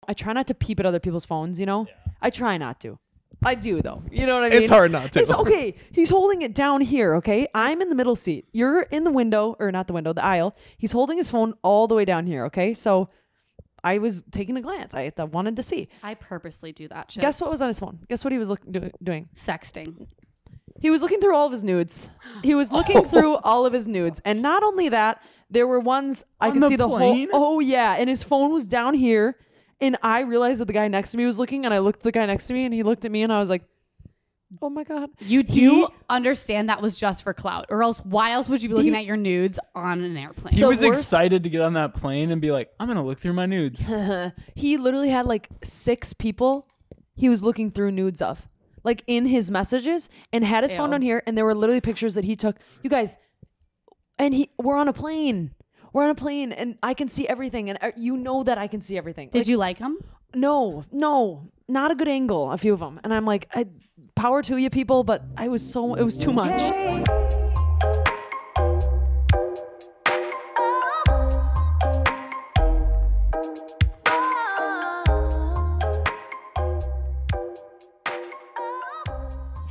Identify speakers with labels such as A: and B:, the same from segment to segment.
A: I try not to peep at other people's phones, you know? Yeah. I try not to. I do though. You know what I mean?
B: It's hard not to.
A: It's okay. He's holding it down here, okay? I'm in the middle seat. You're in the window, or not the window, the aisle. He's holding his phone all the way down here, okay? So I was taking a glance. I wanted to see.
C: I purposely do that shit.
A: Guess what was on his phone? Guess what he was doing?
C: Sexting.
A: He was looking through all of his nudes. He was looking through all of his nudes. And not only that, there were ones I could see the whole... Oh, yeah. And his phone was down here. And I realized that the guy next to me was looking, and I looked at the guy next to me, and he looked at me, and I was like, oh my God.
C: You do understand that was just for clout, or else why else would you be looking at your nudes on an airplane?
B: He was excited to get on that plane and be like, I'm going to look through my nudes.
A: He literally had like 6 people he was looking through nudes of, like in his messages, and had his phone on here, and there were literally pictures that he took. You guys, and we're on a plane. We're on a plane and I can see everything. And you know that I can see everything.
C: Did you like them?
A: No, not a good angle, a few of them. And I'm like, power to you people, but it was too much.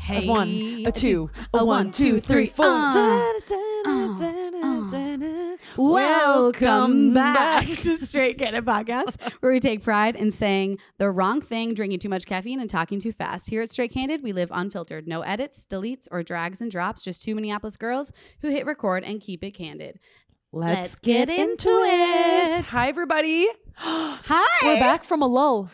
C: Hey,
A: a 1, a 2, a 1, 2, 3, 4.
C: Welcome back to Straight Candid Podcast, where we take pride in saying the wrong thing, drinking too much caffeine, and talking too fast. Here at Straight Candid, we live unfiltered. No edits, deletes, or drags and drops. Just 2 Minneapolis girls who hit record and keep it candid.
A: Let's get into it. Hi, everybody.
C: Hi.
A: We're back from a lull.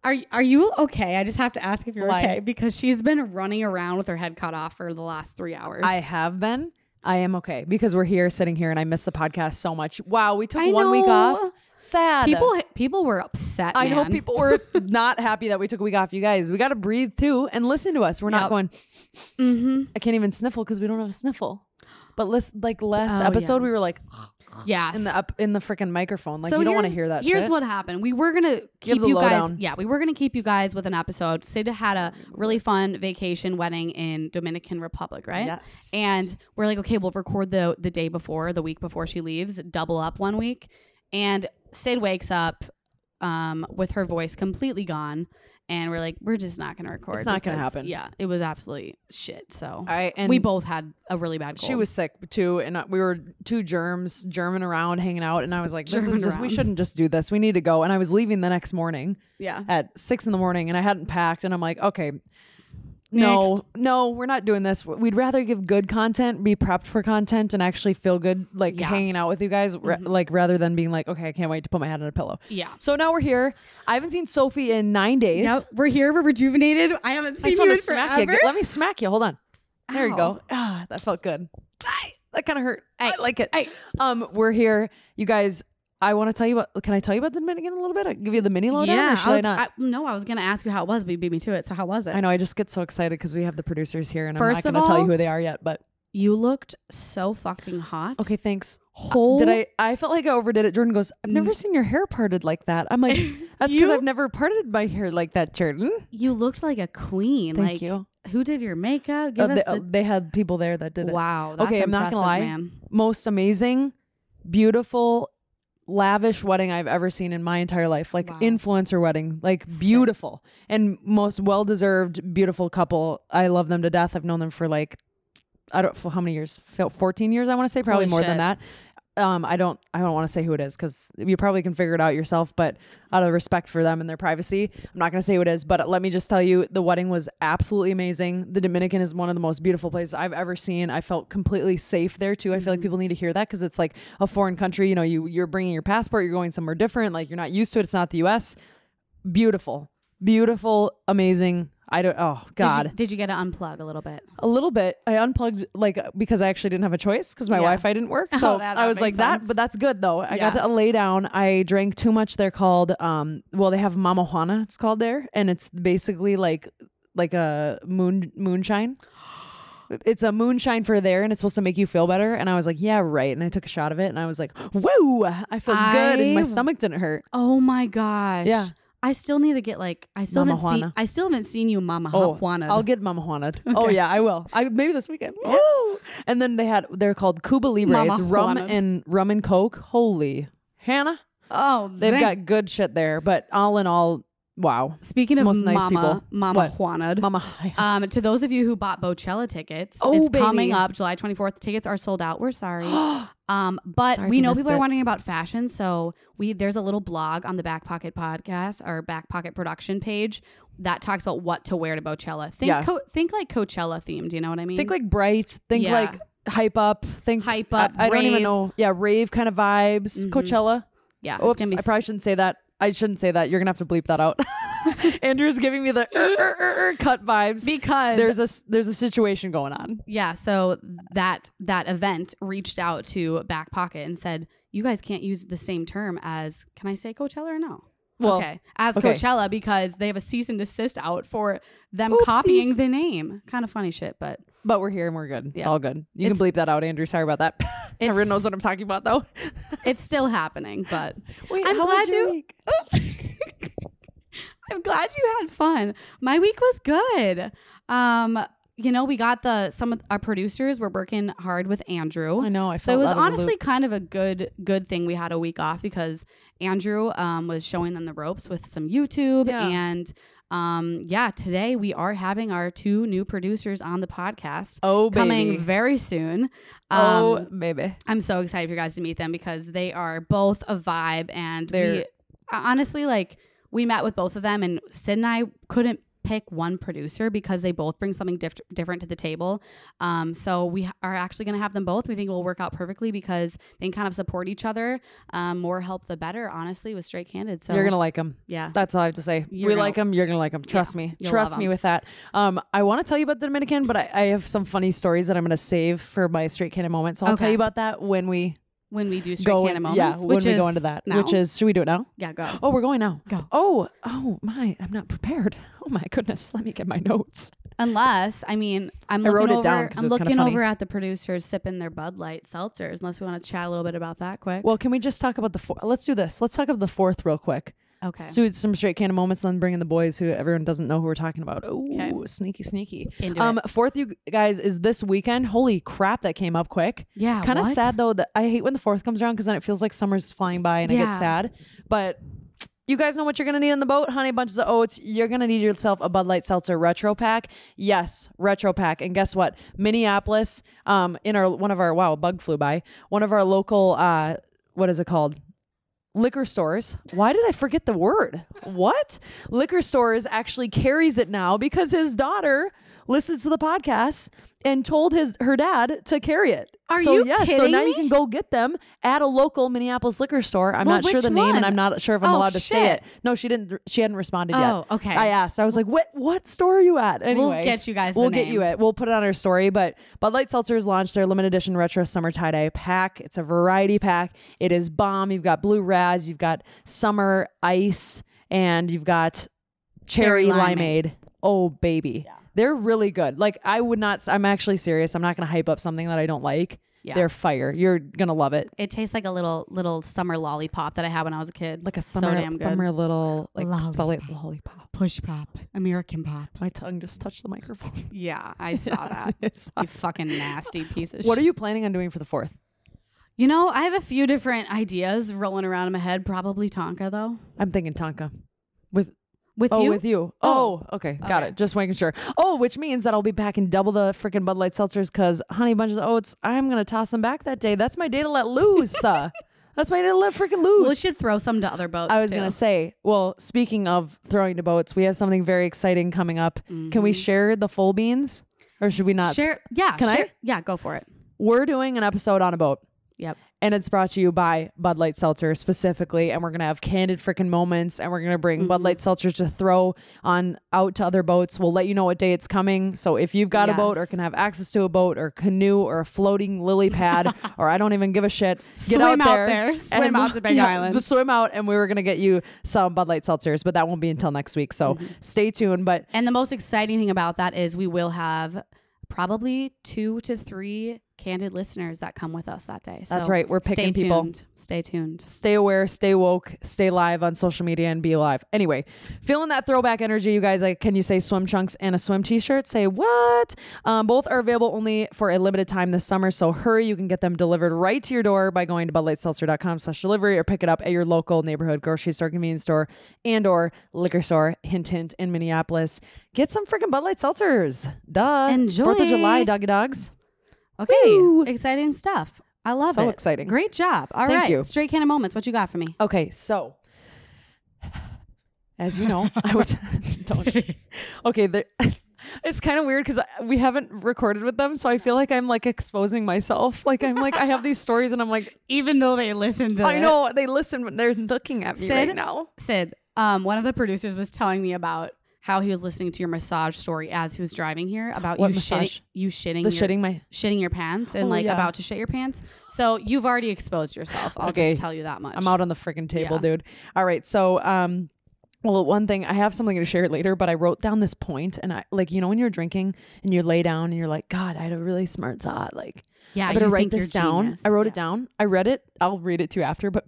C: Are you okay? I just have to ask if you're okay, because she's been running around with her head cut off for the last 3 hours.
A: I have been. I am okay because we're here, sitting here, and I miss the podcast so much. Wow, we took 1 week off. Sad.
C: People were upset.
A: I know people were not happy that we took a week off. You guys, we got to breathe too and listen to us. We're not going. I can't even sniffle because we don't have a sniffle. But last episode, we were like,
C: yes,
A: in the freaking microphone. Like, so you don't want to hear that.
C: Here's what happened. We were gonna keep you guys. Yeah, we were gonna keep you guys with an episode. Syd had a really fun vacation wedding in Dominican Republic, right?
A: Yes.
C: And we're like, okay, we'll record the day before, the week before she leaves, double up 1 week. And Syd wakes up with her voice completely gone. And we're like, we're just not going to record.
A: It's not going to happen.
C: Yeah, it was absolutely shit. So
A: and
C: we both had a really bad cold.
A: She was sick too. And we were 2 germs, germing around, hanging out. And I was like, we shouldn't just do this. We need to go. And I was leaving the next morning at 6 a.m. and I hadn't packed. And I'm like, okay, no, we're not doing this. We'd rather give good content, be prepped for content, and actually feel good, like hanging out with you guys, like rather than being like, okay, I can't wait to put my head on a pillow.
C: Yeah.
A: So now we're here. I haven't seen Sophie in 9 days.
C: Yep. We're here. We're rejuvenated. I haven't seen you in forever.
A: Let me smack you. Hold on. There you go. Ah, that felt good. That kind of hurt. I like it. We're here, you guys. I want to tell you can I tell you about the Dominican a little bit? I'll give you the mini lowdown, or should I not?
C: I was going to ask you how it was, but you beat me to it. So how was it?
A: I know. I just get so excited because we have the producers here, and I'm not going to tell you who they are yet, but
C: you looked so fucking hot.
A: Okay, thanks. I felt like I overdid it. Jordan goes, I've never seen your hair parted like that. I'm like, that's because I've never parted my hair like that, Jordan.
C: You looked like a queen.
A: Thank you.
C: Who did your makeup?
A: They had people there that did it.
C: Wow. That's
A: I'm not going to lie.
C: Man.
A: Most amazing, beautiful, lavish wedding I've ever seen in my entire life. Like influencer wedding, like beautiful and most well-deserved, beautiful couple. I love them to death. I've known them for like, I don't know how many years, 14 years. I want to say probably more than that. I don't want to say who it is because you probably can figure it out yourself, but out of respect for them and their privacy, I'm not going to say who it is, but let me just tell you, the wedding was absolutely amazing. The Dominican is one of the most beautiful places I've ever seen. I felt completely safe there too. I feel like people need to hear that because it's like a foreign country. You know, you're bringing your passport, you're going somewhere different. Like you're not used to it. It's not the US. Beautiful, amazing. Oh God.
C: Did you get to unplug a little bit?
A: A little bit. I unplugged because I actually didn't have a choice because my Wi-Fi didn't work. So I was like that, but that's good though. I got to lay down. I drank too much. They're called, they have Mama Juana, it's called there. And it's basically like a moonshine. It's a moonshine for there and it's supposed to make you feel better. And I was like, yeah, right. And I took a shot of it and I was like, whoa, I feel good. And my stomach didn't hurt.
C: Oh my gosh.
A: Yeah.
C: I still need to get I still haven't seen you Mama Juana.
A: I'll get Mama Juana. Okay. Oh yeah, I will. Maybe this weekend. Yeah. Woo! And then they're called Cuba Libre. Mama it's rum and Coke. Holy Hannah.
C: Oh,
A: They've got good shit there. But all in all, wow.
C: Speaking of
A: most nice people.
C: Mama Juana'd.
A: Mama.
C: To those of you who bought Bochella tickets,
A: Oh,
C: it's
A: baby.
C: coming up July 24th. Tickets are sold out. We're sorry. But
A: Sorry
C: we
A: if you
C: know
A: missed
C: people are
A: it.
C: wondering about fashion. So there's a little blog on the Back Pocket podcast or Back Pocket production page that talks about what to wear to Bochella. Think like Coachella themed. You know what I mean?
A: Think like bright. Think like hype up. Think
C: hype up.
A: I don't even
C: rave.
A: know. Yeah, rave kind of vibes. Coachella.
C: Yeah.
A: Oops, I probably shouldn't say that. I shouldn't say that. You're gonna have to bleep that out. Andrew's giving me the cut vibes
C: because
A: there's a situation going on.
C: Yeah, so that event reached out to Back Pocket and said, "You guys can't use the same term as, can I say Coachella or no?"
A: Well,
C: okay, Coachella, because they have a cease and desist out for them copying the name. Kind of funny shit, but
A: we're here and we're good. It's all good. You can bleep that out, Andrew. Sorry about that. Everyone knows what I'm talking about, though.
C: It's still happening, but
A: wait,
C: I'm glad
A: week?
C: I'm glad you had fun. My week was good. We got some of our producers were working hard with Andrew.
A: I know.
C: So it was honestly kind of a good thing we had a week off because Andrew was showing them the ropes with some YouTube. And today we are having our 2 new producers on the podcast.
A: Oh, baby.
C: Coming very soon.
A: Oh, baby.
C: I'm so excited for you guys to meet them because they are both a vibe. And we honestly, we met with both of them, and Syd and I couldn't pick one producer because they both bring something different to the table. So we are actually going to have them both. We think it will work out perfectly because they can kind of support each other. More help the better, honestly, with Straight Candid. So
A: you're going to like them.
C: Yeah.
A: That's all I have to say. We like them. You're going to like them. Trust me. Trust me with that. I want to tell you about the Dominican, but I have some funny stories that I'm going to save for my Straight Candid moment. So I'll tell you about that when we
C: do Straight Candid moments.
A: Yeah, when we go into that.
C: Now?
A: Which is, should we do it now?
C: Yeah, go.
A: Oh, we're going now.
C: Go.
A: Oh my, I'm not prepared. Oh my goodness. Let me get my notes.
C: Unless, I'm
A: wrote it down 'cause it was
C: looking
A: kinda funny.
C: over at the producers sipping their Bud Light seltzers, unless we want to chat a little bit about that quick.
A: Well, can we just talk about let's do this. Let's talk about the 4th real quick.
C: Okay.
A: Let's do some Straight Candid moments, then bring in the boys who everyone doesn't know who we're talking about. Oh,
C: okay.
A: Sneaky.
C: Into it.
A: 4th, you guys, is this weekend. Holy crap, that came up quick.
C: Yeah.
A: Kind of sad though that I hate when the 4th comes around because then it feels like summer's flying by and I get sad. But you guys know what you're going to need on the boat? Honey Bunches of Oats. You're going to need yourself a Bud Light Seltzer Retro Pack. Yes, Retro Pack. And guess what? Minneapolis, bug flew by. One of our local, what is it called? Liquor stores. Why did I forget the word? What? Liquor stores actually carries it now because his daughter listens to the podcast and told her dad to carry it. So now you can go get them at a local Minneapolis liquor store. I'm not sure the name, and I'm not sure if I'm allowed to say it. No, she didn't. She hadn't responded yet.
C: Oh, okay.
A: I asked. I was like, "What store are you at?" Anyway,
C: we'll get you guys.
A: We'll get you it. We'll put it on our story. But Bud Light Seltzers launched their limited edition retro summer tie-dye pack. It's a variety pack. It is bomb. You've got blue raz, you've got summer ice, and you've got cherry limeade. Oh baby. Yeah. They're really good. I'm actually serious. I'm not going to hype up something that I don't like. Yeah. They're fire. You're going to love it.
C: It tastes like a little summer lollipop that I had when I was a kid.
A: Like a summer little lollipop.
C: Push pop. American pop.
A: My tongue just touched the microphone.
C: Yeah, I saw that. You fucking nasty piece of shit.
A: What are you planning on doing for the 4th?
C: I have a few different ideas rolling around in my head. Probably Tonka, though.
A: I'm thinking Tonka.
C: With you?
A: With you. Oh, okay. Got it. Just making sure. Oh, which means that I'll be packing double the freaking Bud Light Seltzers because Honey Bunches of Oats, I'm going to toss them back that day. That's my day to let loose. That's my day to let freaking loose.
C: We should throw some to other boats,
A: I was going to say, well, speaking of throwing to boats, we have something very exciting coming up. Mm-hmm. Can we share the full beans? Or should we not?
C: Share. Yeah.
A: Can I?
C: Yeah, go for it.
A: We're doing an episode on a boat.
C: Yep.
A: And it's brought to you by Bud Light Seltzer specifically. And we're going to have candid freaking moments. And we're going to bring Bud Light Seltzers to throw out to other boats. We'll let you know what day it's coming. So if you've got a boat or can have access to a boat or canoe or a floating lily pad or I don't even give a shit, get out there.
C: Swim out to Big Island.
A: Just swim out and we were going to get you some Bud Light Seltzers. But that won't be until next week. So stay tuned.
C: And the most exciting thing about that is we will have probably 2 to 3 candid listeners that come with us that day.
A: That's
C: So
A: right. We're picking
C: stay
A: people.
C: tuned. Stay tuned.
A: Stay aware, stay woke, stay live on social media and be alive. Anyway, feeling that throwback energy, you guys, like, can you say swim trunks and a swim t-shirt? Say what? Both are available only for a limited time this summer. So hurry, you can get them delivered right to your door by going to budlightseltzer.com/delivery or pick it up at your local neighborhood grocery store, convenience store, and or liquor store. Hint, hint, in Minneapolis. Get some freaking Bud Light seltzers. Duh.
C: Enjoy.
A: 4th of July, doggy dogs.
C: Okay.
A: Woo.
C: Exciting stuff. I love it.
A: So exciting.
C: Great job. All
A: Thank
C: right.
A: you.
C: Straight Candid moments. What you got for me?
A: Okay, so as you know, I was don't. Okay, it's kind of weird because we haven't recorded with them, so I feel like I'm like exposing myself. Like I'm like I have these stories, and I'm like,
C: Even though they listened to
A: I know they listen, but they're looking at me right now.
C: Sid, one of the producers was telling me about how he was listening to your massage story as he was driving here about
A: What
C: you
A: massage?
C: shitting your pants and
A: Oh, yeah.
C: about to shit your pants. So you've already exposed yourself. I'll
A: Okay.
C: just tell you that much.
A: I'm out on the freaking table,
C: Yeah.
A: dude. All right, so well, one thing I have something to share later, but I wrote down this point, and I like when you're drinking and you lay down and you're like, God, I had a really smart thought, like.
C: Yeah,
A: I better
C: you
A: write
C: think
A: this
C: you're
A: down.
C: genius.
A: I wrote
C: Yeah.
A: it down. I read it. I'll read it to you after, but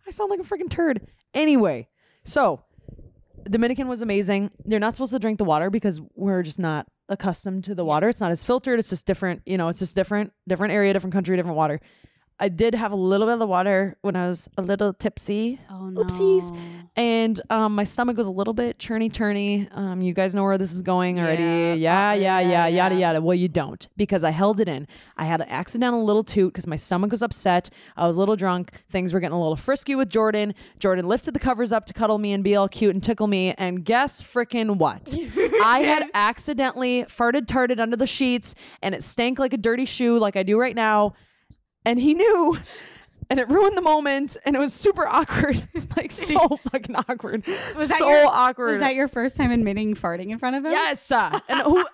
A: I sound like a freaking turd. Anyway, so Dominican was amazing. You're not supposed to drink the water because we're just not accustomed to the water. It's not as filtered. It's just different. It's just different area, different country, different water. I did have a little bit of the water when I was a little tipsy.
C: Oh no.
A: Oopsies. And my stomach was a little bit churny. You guys know where this is going already. Yeah, yada, yada. Well, you don't, because I held it in. I had an accidental little toot because my stomach was upset. I was a little drunk. Things were getting a little frisky with Jordan. Jordan lifted the covers up to cuddle me and be all cute and tickle me. And guess freaking what? I had accidentally farted under the sheets, and it stank like a dirty shoe like I do right now. And he knew, and it ruined the moment, and it was super awkward, like so fucking awkward, awkward.
C: Was that your first time admitting farting in front of him?
A: Yes. And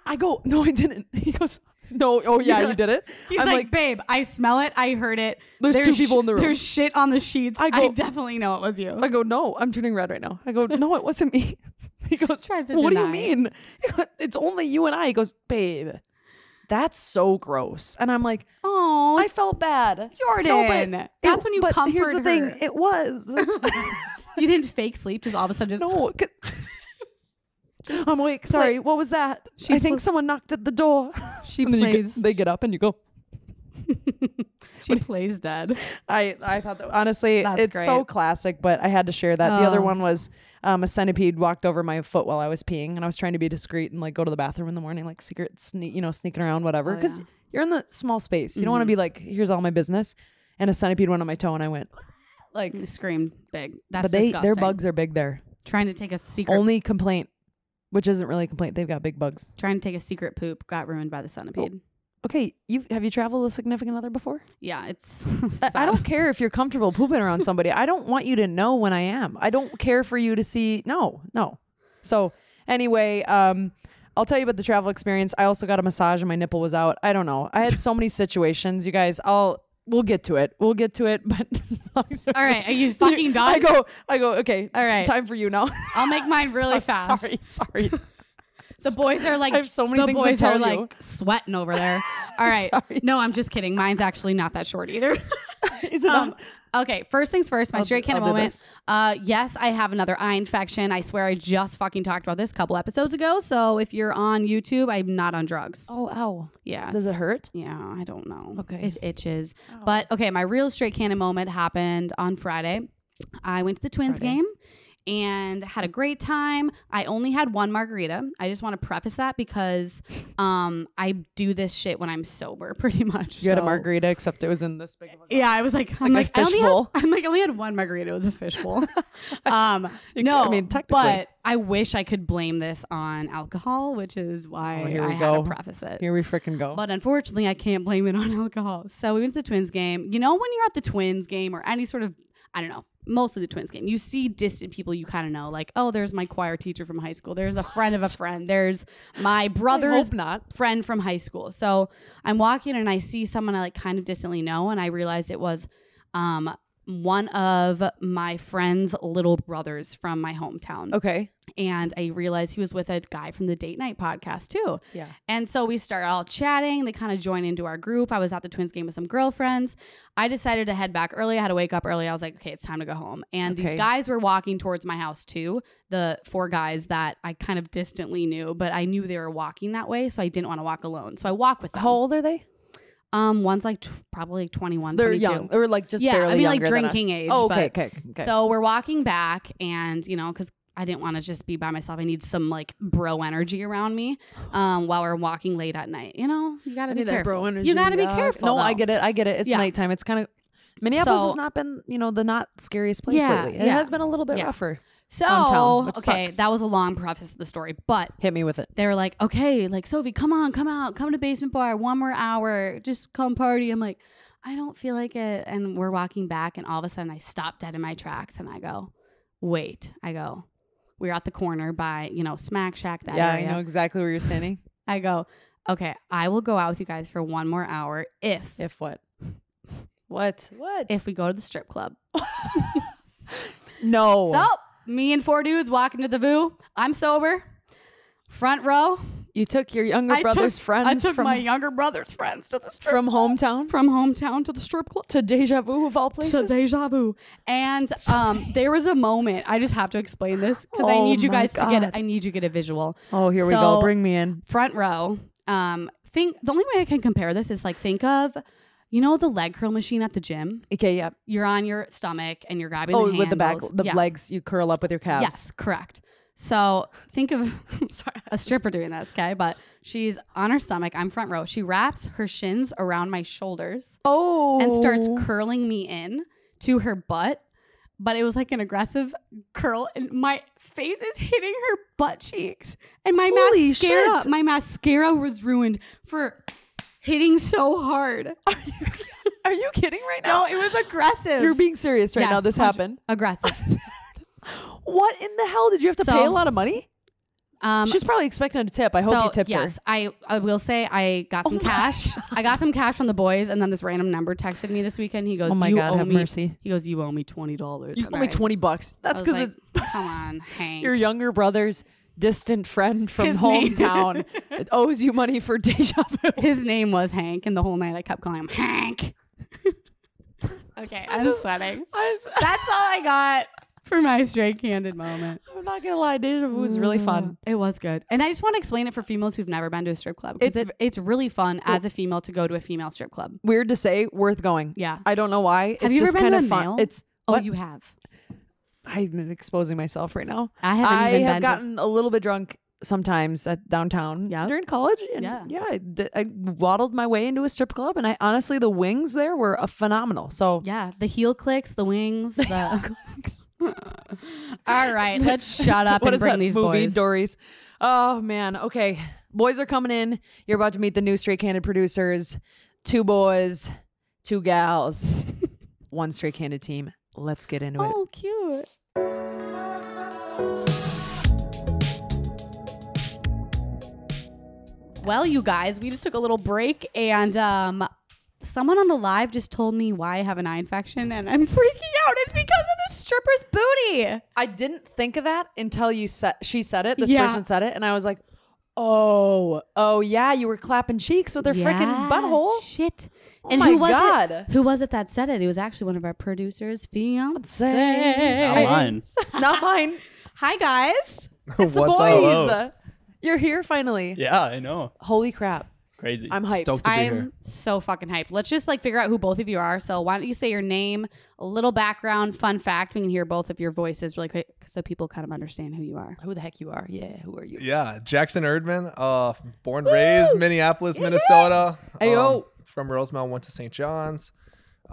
A: I go, no, I didn't. He goes, no, oh yeah, you did it.
C: He's
A: I'm
C: like, babe, I smell it. I heard it.
A: There's two people in the room.
C: There's shit on the sheets.
A: I
C: I
A: go-
C: definitely know it was you.
A: I go, no, I'm turning red right now. I go, no, it wasn't me. He goes,
C: Tries to
A: what do you
C: deny.
A: mean? He goes, it's only you and I. He goes, babe, that's so gross. And I'm like,
C: Oh,
A: I felt bad.
C: Jordan.
A: No,
C: That's when you
A: but
C: comfort
A: here's the thing.
C: her.
A: It was.
C: You didn't fake sleep, just all of a sudden just
A: No. I'm awake. Sorry. What was that? I think someone knocked at the door.
C: she
A: And then
C: plays.
A: they get up and you go.
C: She plays dead.
A: I thought that honestly,
C: That's
A: it's so
C: great.
A: classic, but I had to share that. The other
C: Oh.
A: one was a centipede walked over my foot while I was peeing, and I was trying to be discreet and like go to the bathroom in the morning, like sneaking around, whatever.
C: Oh,
A: Because
C: yeah.
A: you're in the small space. You don't want to be like, here's all my business. And a centipede went on my toe, and I went like.
C: You screamed big. That's
A: But
C: disgusting.
A: their bugs are big there.
C: Trying to take a secret.
A: Only complaint, which isn't really a complaint. They've got big bugs.
C: Trying to take a secret poop got ruined by the centipede.
A: Okay, have you traveled with a significant other before?
C: Yeah, it's.
A: I don't care if you're comfortable pooping around somebody. I don't want you to know when I am. I don't care for you to see. No. So anyway, I'll tell you about the travel experience. I also got a massage and my nipple was out. I don't know. I had so many situations, you guys. We'll get to it. But
C: All right, are you fucking done?
A: I go. Okay.
C: All right.
A: It's time for you now.
C: I'll make mine really fast.
A: Sorry.
C: The boys are like,
A: I have so many things to
C: boys
A: tell
C: are
A: you.
C: like sweating over there. All right.
A: Sorry.
C: No, I'm just kidding. Mine's actually not that short either.
A: Is it not?
C: Okay, first things first, my straight candid
A: I'll do
C: moment.
A: this.
C: Yes, I have another eye infection. I swear I just fucking talked about this a couple episodes ago. So if you're on YouTube, I'm not on drugs.
A: Oh, ow.
C: Yeah.
A: Does it hurt?
C: Yeah, I don't know.
A: Okay.
C: It itches.
A: Ow.
C: But okay, my real straight candid moment happened on Friday. I went to the Twins game and had a great time. I only had one margarita. I just want to preface that because I do this shit when I'm sober pretty much.
A: You had a margarita, except it was in this big of a
C: Yeah, I was like,
A: a fishbowl.
C: I only had one margarita. It was a fishbowl. No,
A: I mean, technically.
C: but I wish I could blame this on alcohol, which is why
A: here we
C: I
A: go.
C: had to preface it.
A: Here we freaking go.
C: But unfortunately, I can't blame it on alcohol. So we went to the Twins game. You know, when you're at the Twins game or any sort of, I don't know, mostly the Twins game, you see distant people you kind of know, like, oh, there's my choir teacher from high school. There's a friend of a friend. There's my brother's friend from high school. So I'm walking and I see someone I like kind of distantly know, and I realized it was one of my friend's little brothers from my hometown.
A: Okay.
C: And I realized he was with a guy from the Date Night podcast too.
A: Yeah.
C: And so we started all chatting. They kind of joined into our group. I was at the Twins game with some girlfriends. I decided to head back early. I had to wake up early. I was like, okay, it's time to go home. And these guys were walking towards my house too. The 4 guys that I kind of distantly knew, but I knew they were walking that way. So I didn't want to walk alone. So I walked with them.
A: How old are they?
C: One's like probably like 21,
A: They're
C: 22.
A: young. Or like just
C: Yeah,
A: barely
C: I mean like
A: younger than
C: drinking
A: us.
C: age.
A: Oh,
C: but-
A: okay.
C: So we're walking back and, you know, because I didn't want to just be by myself. I need some like bro energy around me while we're walking late at night. You know, you got to be careful.
A: That bro energy.
C: You got to be careful.
A: No,
C: though.
A: I get it. It's nighttime. It's kind of Minneapolis has not been, you know, the not scariest place lately. It has been a little bit rougher.
C: So,
A: downtown, which
C: okay,
A: sucks.
C: that was a long preface of the story, but
A: Hit me with it.
C: they were like, okay, like, Sophie, come on, come out, come to Basement Bar, 1 more hour, just come party. I'm like, I don't feel like it. And we're walking back, and all of a sudden I stop dead in my tracks, and I go, wait. I go, we're at the corner by, you know, Smack Shack, that area.
A: I know exactly where you're standing.
C: I go, okay, I will go out with you guys for 1 more hour
A: If what? What?
C: if we go to the strip club.
A: No.
C: So, me and 4 dudes walking to the Voo. I'm sober. Front row.
A: You took your younger brother's friends
C: I took
A: from
C: my younger brother's friends to the strip
A: from hometown
C: from hometown to the strip club.
A: to Deja Vu of all places.
C: To Deja Vu. And there was a moment. I just have to explain this because I
A: Oh
C: need you
A: my
C: guys to get it.
A: God.
C: I need you to get a visual.
A: Oh, here we
C: So,
A: go. Bring me in.
C: Front row. The only way I can compare this is like think of, you know, the leg curl machine at the gym.
A: Okay, yeah.
C: You're on your stomach and you're grabbing
A: Oh,
C: the
A: with the back,
C: handles.
A: the
C: Yeah.
A: legs, you curl up with your calves.
C: Yes, correct. So think of a stripper doing this, okay? But she's on her stomach. I'm front row. She wraps her shins around my shoulders
A: Oh.
C: and starts curling me in to her butt. But it was like an aggressive curl, and my face is hitting her butt cheeks. And my
A: Holy
C: mascara,
A: shit.
C: my mascara was ruined for hitting so hard.
A: Are you kidding right now?
C: No, it was aggressive.
A: You're being serious right
C: Yes,
A: now. This happened.
C: Aggressive.
A: What in the hell? Did you have to pay a lot of money? She's probably expecting a tip. I hope you tipped her.
C: Yes, I will say I got some cash. I got some cash from the boys, and then this random number texted me this weekend. He goes,
A: Oh my
C: "You
A: God,
C: owe
A: have
C: me."
A: mercy.
C: He goes, "You owe me $20."
A: You owe me $20. That's because
C: like, come on, Hank.
A: your younger brother's distant friend from
C: His name-
A: hometown owes you money for Deja Vu.
C: His name was Hank, and the whole night I kept calling him Hank. Okay, I'm sweating. That's all I got for my straight candid moment.
A: I'm not gonna lie, Deja Vu was really fun.
C: It was good. And I just want to explain it for females who've never been to a strip club. Because it's really fun as a female to go to a female strip club.
A: Weird to say, worth going.
C: Yeah.
A: I don't know why.
C: Have
A: it's
C: you ever
A: just
C: been
A: kind
C: to
A: of
C: a
A: fun.
C: male?
A: It's
C: Oh,
A: what?
C: you have.
A: I'm exposing myself right now.
C: I haven't even
A: have
C: been
A: gotten a little bit drunk sometimes at downtown during college. And I waddled my way into a strip club, and I honestly, the wings there were phenomenal. So
C: yeah, the heel clicks, the wings, the. All right, let's shut up
A: what
C: and
A: is
C: bring
A: that
C: these
A: movie,
C: boys.
A: Dories? Oh man. Okay, boys are coming in. You're about to meet the new Straight Candid producers. 2 boys, 2 gals, 1 Straight Candid team. Let's get into it.
C: Oh, cute. Well, you guys, we just took a little break, and someone on the live just told me why I have an eye infection, and I'm freaking out. It's because of the stripper's booty.
A: I didn't think of that until she said it. This
C: Yeah.
A: person said it, and I was like, oh yeah, you were clapping cheeks with her freaking butthole.
C: Shit.
A: Oh
C: And
A: my
C: who was
A: God.
C: it? Who was it that said it? It was actually one of our producers' fiance.
B: Not mine.
A: Not mine.
C: Hi, guys.
A: It's the
D: What's
A: boys.
D: up?
A: You're here finally.
B: Yeah, I know.
A: Holy crap.
B: Crazy.
A: I'm hyped.
D: Stoked to be here.
C: I'm so fucking hyped. Let's just figure out who both of you are. So why don't you say your name, a little background, fun fact. We can hear both of your voices really quick so people kind of understand who you are.
A: Who the heck you are? Yeah, who are you?
D: Yeah, Jackson Erdman, born and raised Minneapolis, Minnesota.
A: Ayo.
D: From Rosemount, went to St. John's.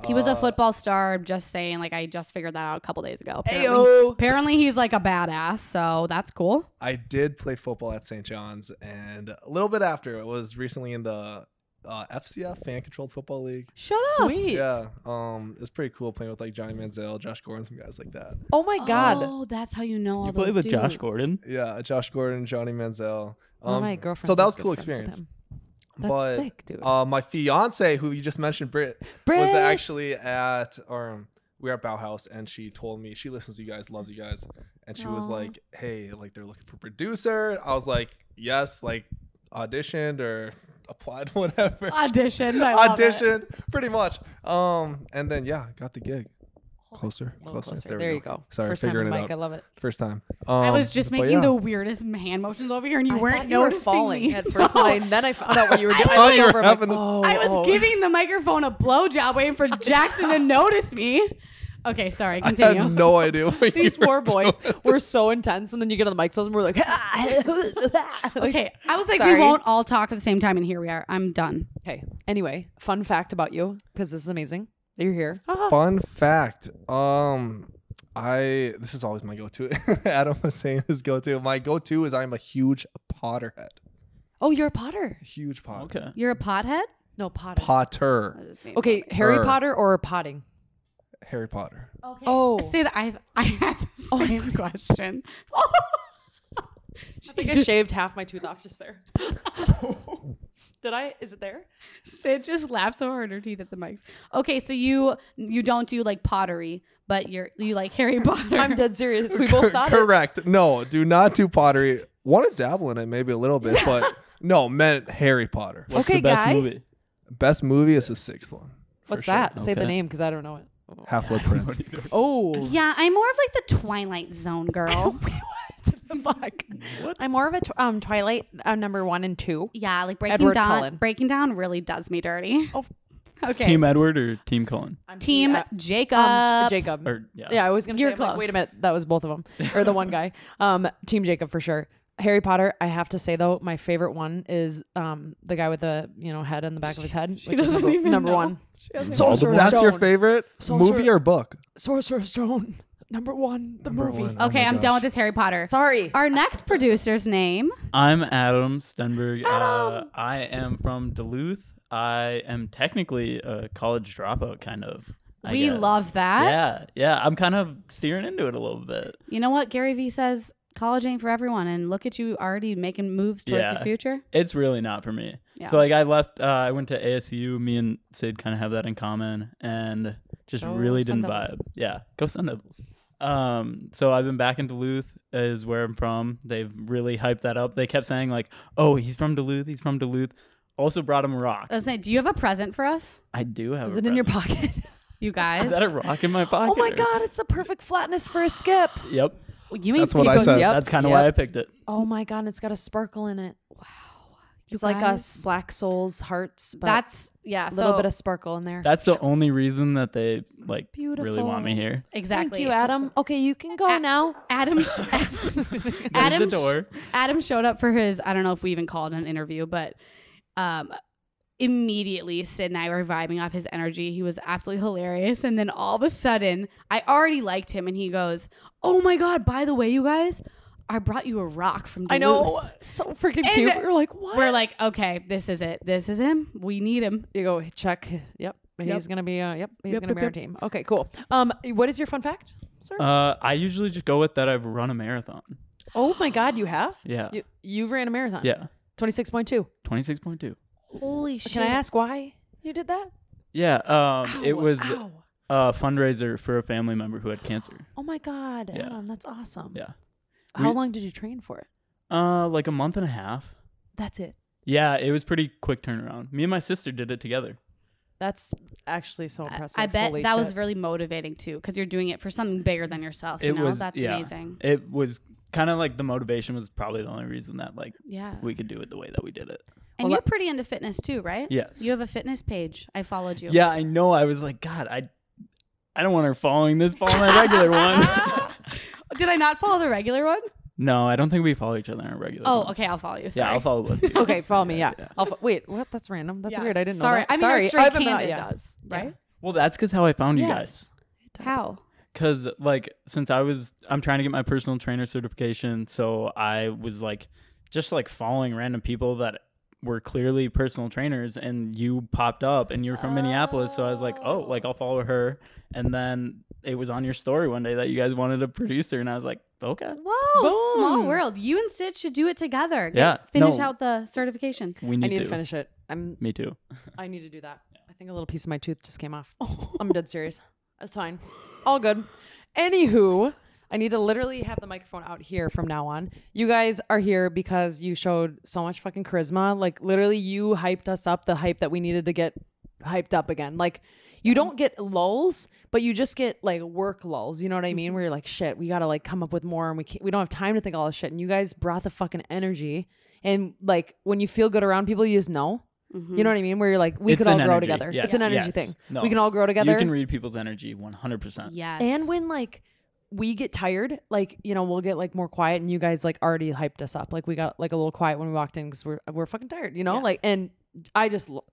C: He was a football star. Just saying, like I just figured that out a couple days ago.
A: Ayo.
C: Apparently he's like a badass, so that's cool.
D: I did play football at St. John's, and a little bit after, it was recently in the FCF, Fan Controlled Football League.
C: Shut up.
A: Sweet.
D: Yeah, it was pretty cool playing with like Johnny Manziel, Josh Gordon, some guys like that.
A: Oh my God.
C: Oh, that's how you know all
B: You
C: those
B: played with Josh
C: dudes.
B: Gordon?
D: Yeah, Josh Gordon, Johnny Manziel.
A: My girlfriend.
D: So that was a cool experience.
A: That's
D: But,
A: sick, dude.
D: My fiance, who you just mentioned, Britt,
A: Britt!
D: was actually at we were at Bauhaus, and she told me she listens to you guys, loves you guys, and she was like, "Hey, like they're looking for producer." I was like, "Yes," like auditioned or applied, whatever.
C: Auditioned,
D: pretty much. And then got the gig. Closer.
A: There you go.
D: Sorry,
A: First time
D: figuring
A: in
D: it
A: mic.
D: out.
A: I love it.
D: First time.
C: I was just making the weirdest hand motions over here, and you weren't
A: You were
C: noticing
A: falling
C: me.
A: at first, and then I found out what you were doing.
D: thought you
A: looked
D: were
A: over, I'm
D: having
A: like,
C: I was giving the microphone a blowjob, waiting for Jackson to notice me. Okay, sorry.
D: I
C: Continue.
D: had no idea what
A: These
D: you
A: poor
D: were
A: boys
D: doing.
A: were so intense, and then you get on the mic, and we're like,
C: Okay, I was like,
A: Sorry.
C: we won't all talk at the same time, and here we are. I'm done.
A: Okay. Anyway, fun fact about you, because this is amazing that you're here.
D: Fun fact. This is always my go-to. Adam was saying his go-to. My go-to is I'm a huge Potterhead.
A: Oh, you're a Potter.
D: Huge Potter.
B: Okay.
C: You're a pothead?
A: No, Potter.
D: Potter.
A: Okay, Harry Potter or potting?
D: Harry Potter.
C: Okay.
A: Oh.
C: Sid, I have the same question.
A: I think I shaved half my tooth off just there. Did I? Is it there?
C: Sid just laughed so hard her teeth at the mics. Okay, so you don't do like pottery, but you like Harry Potter.
A: I'm dead serious. We both thought it.
D: Correct. No, do not do pottery. Want to dabble in it maybe a little bit, but no, meant Harry Potter.
B: What's
A: Okay,
B: the best
A: guy.
B: movie?
D: Best movie is the 6th one.
A: What's
D: sure.
A: that? Say the
B: Okay.
A: name because I don't know it.
D: Half-Blood Prince.
A: Oh.
C: Yeah, I'm more of like the Twilight Zone girl.
A: Fuck. I'm more of a Twilight number 1 and 2.
C: Yeah, like
A: Edward Cullen.
C: Breaking Down really does me dirty.
A: Oh.
C: Okay.
B: Team Edward or Team Cullen?
A: I'm
C: Team Jacob.
A: Jacob.
B: Or
A: Yeah, I was gonna
C: You're
A: say. I'm like,
C: close.
A: wait a minute, that was both of them, or the one guy. Team Jacob for sure. Harry Potter. I have to say though, my favorite one is the guy with the head on the back of his head.
C: She
A: which is
C: doesn't even
A: number
C: know.
A: 1.
C: She doesn't
A: So-
C: know.
A: Sorcerer's
D: That's your
A: Stone.
D: favorite movie or book?
A: Sorcerer's Stone. Number 1. The
D: Number
A: movie.
D: one. Oh
C: Okay,
D: my
C: I'm
D: gosh.
C: done with this Harry Potter.
A: Sorry.
C: Our next producer's name.
B: I'm Adam Stenberg.
A: Adam.
B: I am from Duluth. I am technically a college dropout, kind of. I
C: We
B: guess.
C: love that.
B: Yeah. I'm kind of steering into it a little bit.
C: You know what? Gary Vee says college ain't for everyone, and look at you already making moves towards your future.
B: It's really not for me.
C: Yeah.
B: So like I left, I went to ASU. Me and Syd kind of have that in common, and just
A: Go
B: really
A: Sun
B: didn't
A: Devils.
B: vibe. Yeah, go Sun Devils. So I've been back in Duluth, is where I'm from. They've really hyped that up. They kept saying like, "Oh, he's from Duluth. He's from Duluth." Also brought him a rock.
C: I was saying, do you have a present for us,
B: I do have.
A: Is
B: a
A: it in your
B: present.
A: pocket?
C: you guys?
B: Is that a rock in my pocket?
A: Oh my
B: or-
A: god, it's a perfect flatness for a skip.
B: Yep.
C: You ain't
D: That's what I
C: Skippos.
D: said.
A: Yep.
B: That's kind of
A: Yep.
B: why I picked it.
A: Oh my god, it's got a sparkle in it.
C: You
A: It's like
C: guys?
A: us black souls, hearts, but
C: That's
A: a little bit of sparkle in there.
B: That's the only reason that they like really
A: Beautiful.
B: want me here.
C: exactly.
A: Thank you, Adam. Okay, you can go now.
C: Adam.
B: There's
C: Adam.
B: the door.
C: Adam showed up for his. I don't know if we even called it an interview, but immediately Syd and I were vibing off his energy. He was absolutely hilarious, and then all of a sudden, I already liked him, and he goes, "Oh my god! By the way, you guys, I brought you a rock from Duluth."
A: I know, so freaking
C: And
A: cute. We're like, what?
C: We're like, okay, this is it. This is him. We need him.
A: You go check. Yep, he's
C: Yep.
A: gonna be. He's
C: Yep,
A: gonna be our
C: yep.
A: team. Okay, cool. What is your fun fact, sir?
B: I usually just go with that I've run a marathon.
A: Oh my god, you have?
B: Yeah.
A: You ran a marathon.
B: Yeah.
A: 26.2.
B: 26.2.
C: Holy shit!
A: Can I ask why you did that?
B: Yeah. It was
A: Ow.
B: a fundraiser for a family member who had cancer.
A: Oh my god,
B: Yeah.
A: Adam, that's awesome.
B: Yeah.
A: How
B: We-
A: long did you train for it?
B: Like a month and a half.
A: That's it.
B: Yeah, it was pretty quick turnaround. Me and my sister did it together.
A: That's actually so impressive.
C: I bet
A: Holy
C: that was
A: shit.
C: really motivating too, because you're doing it for something bigger than yourself. You
B: It
C: know,
B: was
C: that's
B: yeah.
C: amazing.
B: It was kind of like the motivation was probably the only reason that like
C: Yeah.
B: we could do it the way that we did it.
C: And
A: Well,
C: you're pretty into fitness too, right?
B: Yes.
C: You have a fitness page. I followed you.
B: Yeah, I know. I was like, God, I don't want her following this. Follow my regular one.
C: Did I not follow the regular one?
B: No, I don't think we follow each other on a regular.
C: Oh,
B: ones.
C: okay. I'll follow you.
B: Yeah,
C: Sorry.
B: I'll follow both of you.
A: Okay, follow me. Yeah. Wait, what? That's random. That's
C: Yeah,
A: weird. I didn't
C: sorry.
A: know that.
C: I mean,
A: Sorry.
C: our Straight
A: I've been
C: Candid
A: yeah.
C: does, right?
B: Well, that's because how I found you guys.
A: Yes. It does.
C: How?
B: Because like since I'm trying to get my personal trainer certification, so I was like just like following random people that were clearly personal trainers, and you popped up, and you're from Minneapolis, so I was like, oh, like I'll follow her, and then it was on your story one day that you guys wanted a producer, and I was like, okay,
C: Whoa,
A: Boom.
C: small world. You and Syd should do it together.
B: Yeah,
C: Finish
B: no.
C: out the certification.
B: we need,
A: I need to finish it.
B: Me too.
A: I need to do that. I think a little piece of my tooth just came off. I'm dead serious. That's fine. All good. Anywho, I need to literally have the microphone out here from now on. You guys are here because you showed so much fucking charisma. Like literally you hyped us up, the hype that we needed to get hyped up again. Like you don't get lulls, but you just get like work lulls. You know what I mean? Where you're like, shit, we got to like come up with more and we don't have time to think all this shit. And you guys brought the fucking energy. And like when you feel good around people, you just know. You know what I mean? Where you're like, we could all grow together.
B: Yes.
A: It's an energy thing.
B: No.
A: We can all grow together.
B: You can read people's energy 100%.
C: Yes.
A: And when like we get tired, like, you know, we'll get like more quiet and you guys like already hyped us up. Like we got like a little quiet when we walked in because we're fucking tired, you know? Like, and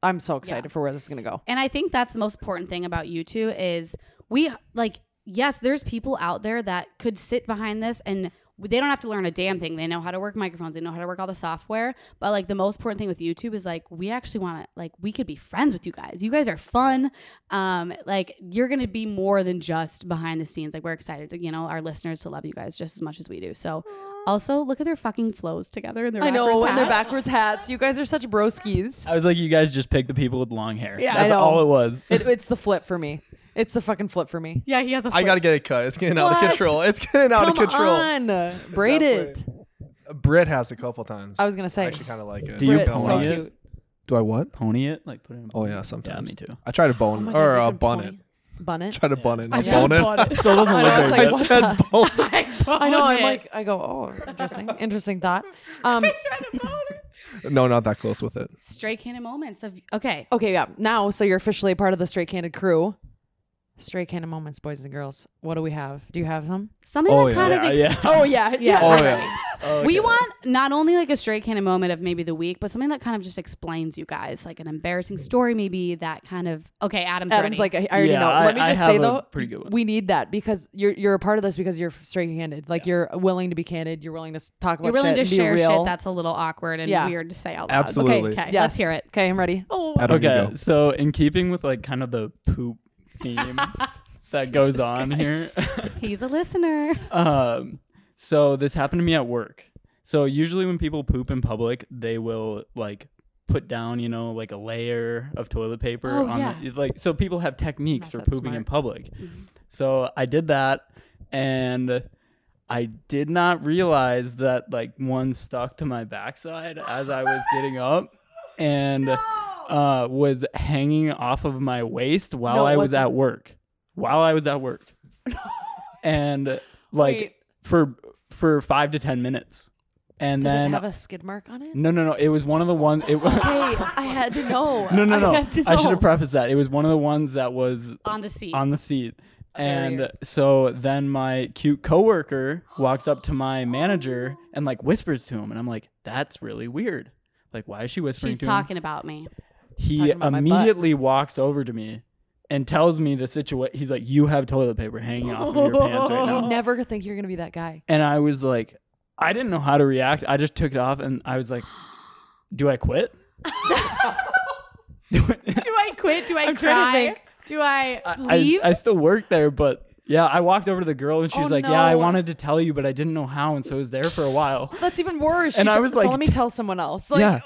A: I'm so excited for where this is going to go.
C: And I think that's the most important thing about you two is we like, yes, there's people out there that could sit behind this and they don't have to learn a damn thing. They know how to work microphones. They know how to work all the software. But like the most important thing with YouTube is like, we actually want to, like, we could be friends with you guys. You guys are fun. Like you're going to be more than just behind the scenes. Like we're excited to, you know, our listeners to love you guys just as much as we do. So also look at their fucking flows together. And their
A: and their backwards hats. You guys are such broskies.
B: I was like, you guys just picked the people with long hair.
A: Yeah,
B: that's all it was.
A: It's the flip for me. It's the fucking flip for me.
C: Yeah, he has a flip.
D: I gotta get it cut. It's getting out of control. It's getting out of control.
A: Come on, braid it.
D: Britt has a couple times.
A: I was gonna say.
D: I actually kind of like it.
B: Do you
A: Brit, so
B: pony it?
A: cute.
D: Do I what?
B: Pony it? Like put it in
D: Oh yeah, sometimes.
B: Yeah, me too.
D: I try to bone
A: Oh my God,
D: or
A: you can
D: bun
A: pony.
D: it.
A: Bun it.
D: Try to bun it, not
A: Yeah,
D: bone it.
A: bun it.
B: Still doesn't
A: I
B: look
A: know, it's
B: very
A: like,
B: good.
D: I said bone.
A: I know. I'm like, I go, oh, interesting thought.
D: No, not that close with it.
C: Straight Candid moments of okay.
A: Okay, yeah. Now, so you're officially a part of the Straight Candid crew. Straight Candid moments, boys and girls. What do we have? Do you have some?
C: Something
D: Oh,
C: that kind of
B: yeah.
A: Oh yeah, yeah.
D: Oh yeah.
C: We want not only like a Straight Candid moment of maybe the week, but something that kind of just explains you guys, like an embarrassing story, maybe that kind of. Okay, Adam's ready.
A: like, I already
B: Yeah,
A: know. Let me
B: I
A: just
B: have
A: say
B: a
A: though,
B: pretty good one.
A: we need that because you're a part of this because you're straight candid. Like you're willing to be candid. You're willing to talk about.
C: You're willing
A: shit
C: to
A: and be
C: share
A: real.
C: shit that's a little awkward and weird to say out loud.
D: Absolutely.
C: Okay,
A: Yes.
C: let's hear it.
A: Okay, I'm ready. Oh,
D: Adam, you
B: Okay,
D: go.
B: so in keeping with like kind of the poop theme that goes on here.
C: He's a listener.
B: So this happened to me at work. So usually when people poop in public, they will like put down, you know, like a layer of toilet paper on the, like, so people have techniques for
A: Not that
B: pooping
A: smart.
B: in public. So I did that and I did not realize that like one stuck to my backside as I was getting up and was hanging off of my waist while
A: No, it
B: I was
A: wasn't.
B: at work. And like for 5 to 10 minutes. And
A: did
B: then
A: it have a skid mark on it?
B: no, it was one of the ones. It was
A: Okay, I had to know.
B: no.
A: had to
B: I should
A: know.
B: have prefaced that. It was one of the ones that was
C: On the seat.
B: on the seat. And
A: Very-
B: so then my cute coworker walks up to my manager and like whispers to him, and I'm like, "That's really weird. Like, why is she whispering
C: She's
B: to him?"
C: talking about me.
B: He
A: talking about my butt.
B: immediately walks over to me and tells me the situation. He's like, "You have toilet paper hanging off of your pants right now."
A: You never think you're gonna be that guy.
B: And I was like, I didn't know how to react. I just took it off and I was like, do I quit?
C: Do I quit? Do I
A: I'm trying to
C: cry?
A: think.
C: Do I leave?
B: I still work there, but yeah, I walked over to the girl and she was
A: Oh,
B: like, yeah, I
A: no.
B: wanted to tell you, but I didn't know how. And so I was there for a while.
A: That's even worse.
B: And I was
A: so
B: like,
A: let me tell someone else. Like,
B: yeah.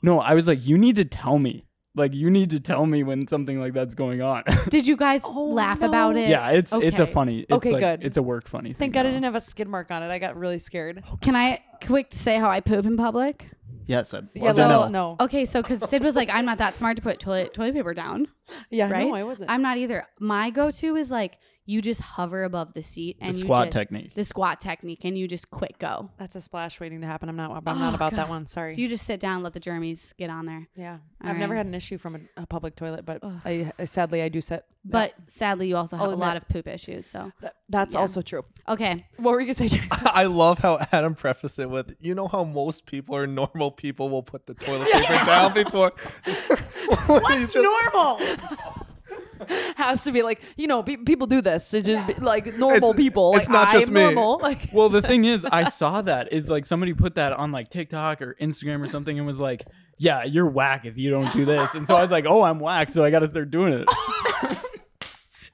B: No, I was like, you need to tell me. Like, you need to tell me when something like that's going on.
C: Did you guys
A: Oh,
C: laugh
A: no.
C: about it?
B: Yeah, it's a
C: Okay.
B: funny. It's
A: Okay,
B: like,
A: good.
B: It's a work funny thing.
A: thank God I
B: now.
A: didn't have a skid mark on it. I got really scared.
C: Can I quick say how I poop in public?
B: Yes.
A: Yeah,
C: So-
A: let us know.
C: Okay, so because Syd was like, I'm not that smart to put toilet paper down,
A: Yeah,
C: right?
A: no, I wasn't.
C: I'm not either. My go-to is like you just hover above the seat and
B: The
C: you
B: squat
C: just,
B: technique.
C: The squat technique, and you just quick go.
A: That's a splash waiting to happen. I'm not
C: Oh,
A: about that
C: God.
A: one. Sorry.
C: So you just sit down, let the germies get on there.
A: Yeah,
C: All
A: I've never
C: right.
A: had an issue from a public toilet, but
C: Ugh.
A: I sadly I do sit.
C: But sadly, you also have
A: I'll
C: a lot
A: admit.
C: of poop issues. So
A: That's
C: Yeah.
A: also true.
C: okay,
A: What were you gonna say, Jason?
D: I love how Adam prefaced it with, you know how most people or normal people will put the toilet paper down before.
A: What's normal? Has to be like, you know, people do this. It's just be, like normal
D: It's-
A: people.
D: it's
A: like,
D: not just
A: I'm
D: me.
A: normal. Like,
B: Well, the thing is, I saw that is like somebody put that on like TikTok or Instagram or something and was like, yeah, you're whack if you don't do this. And so I was like, oh, I'm whack. So I got to start doing it.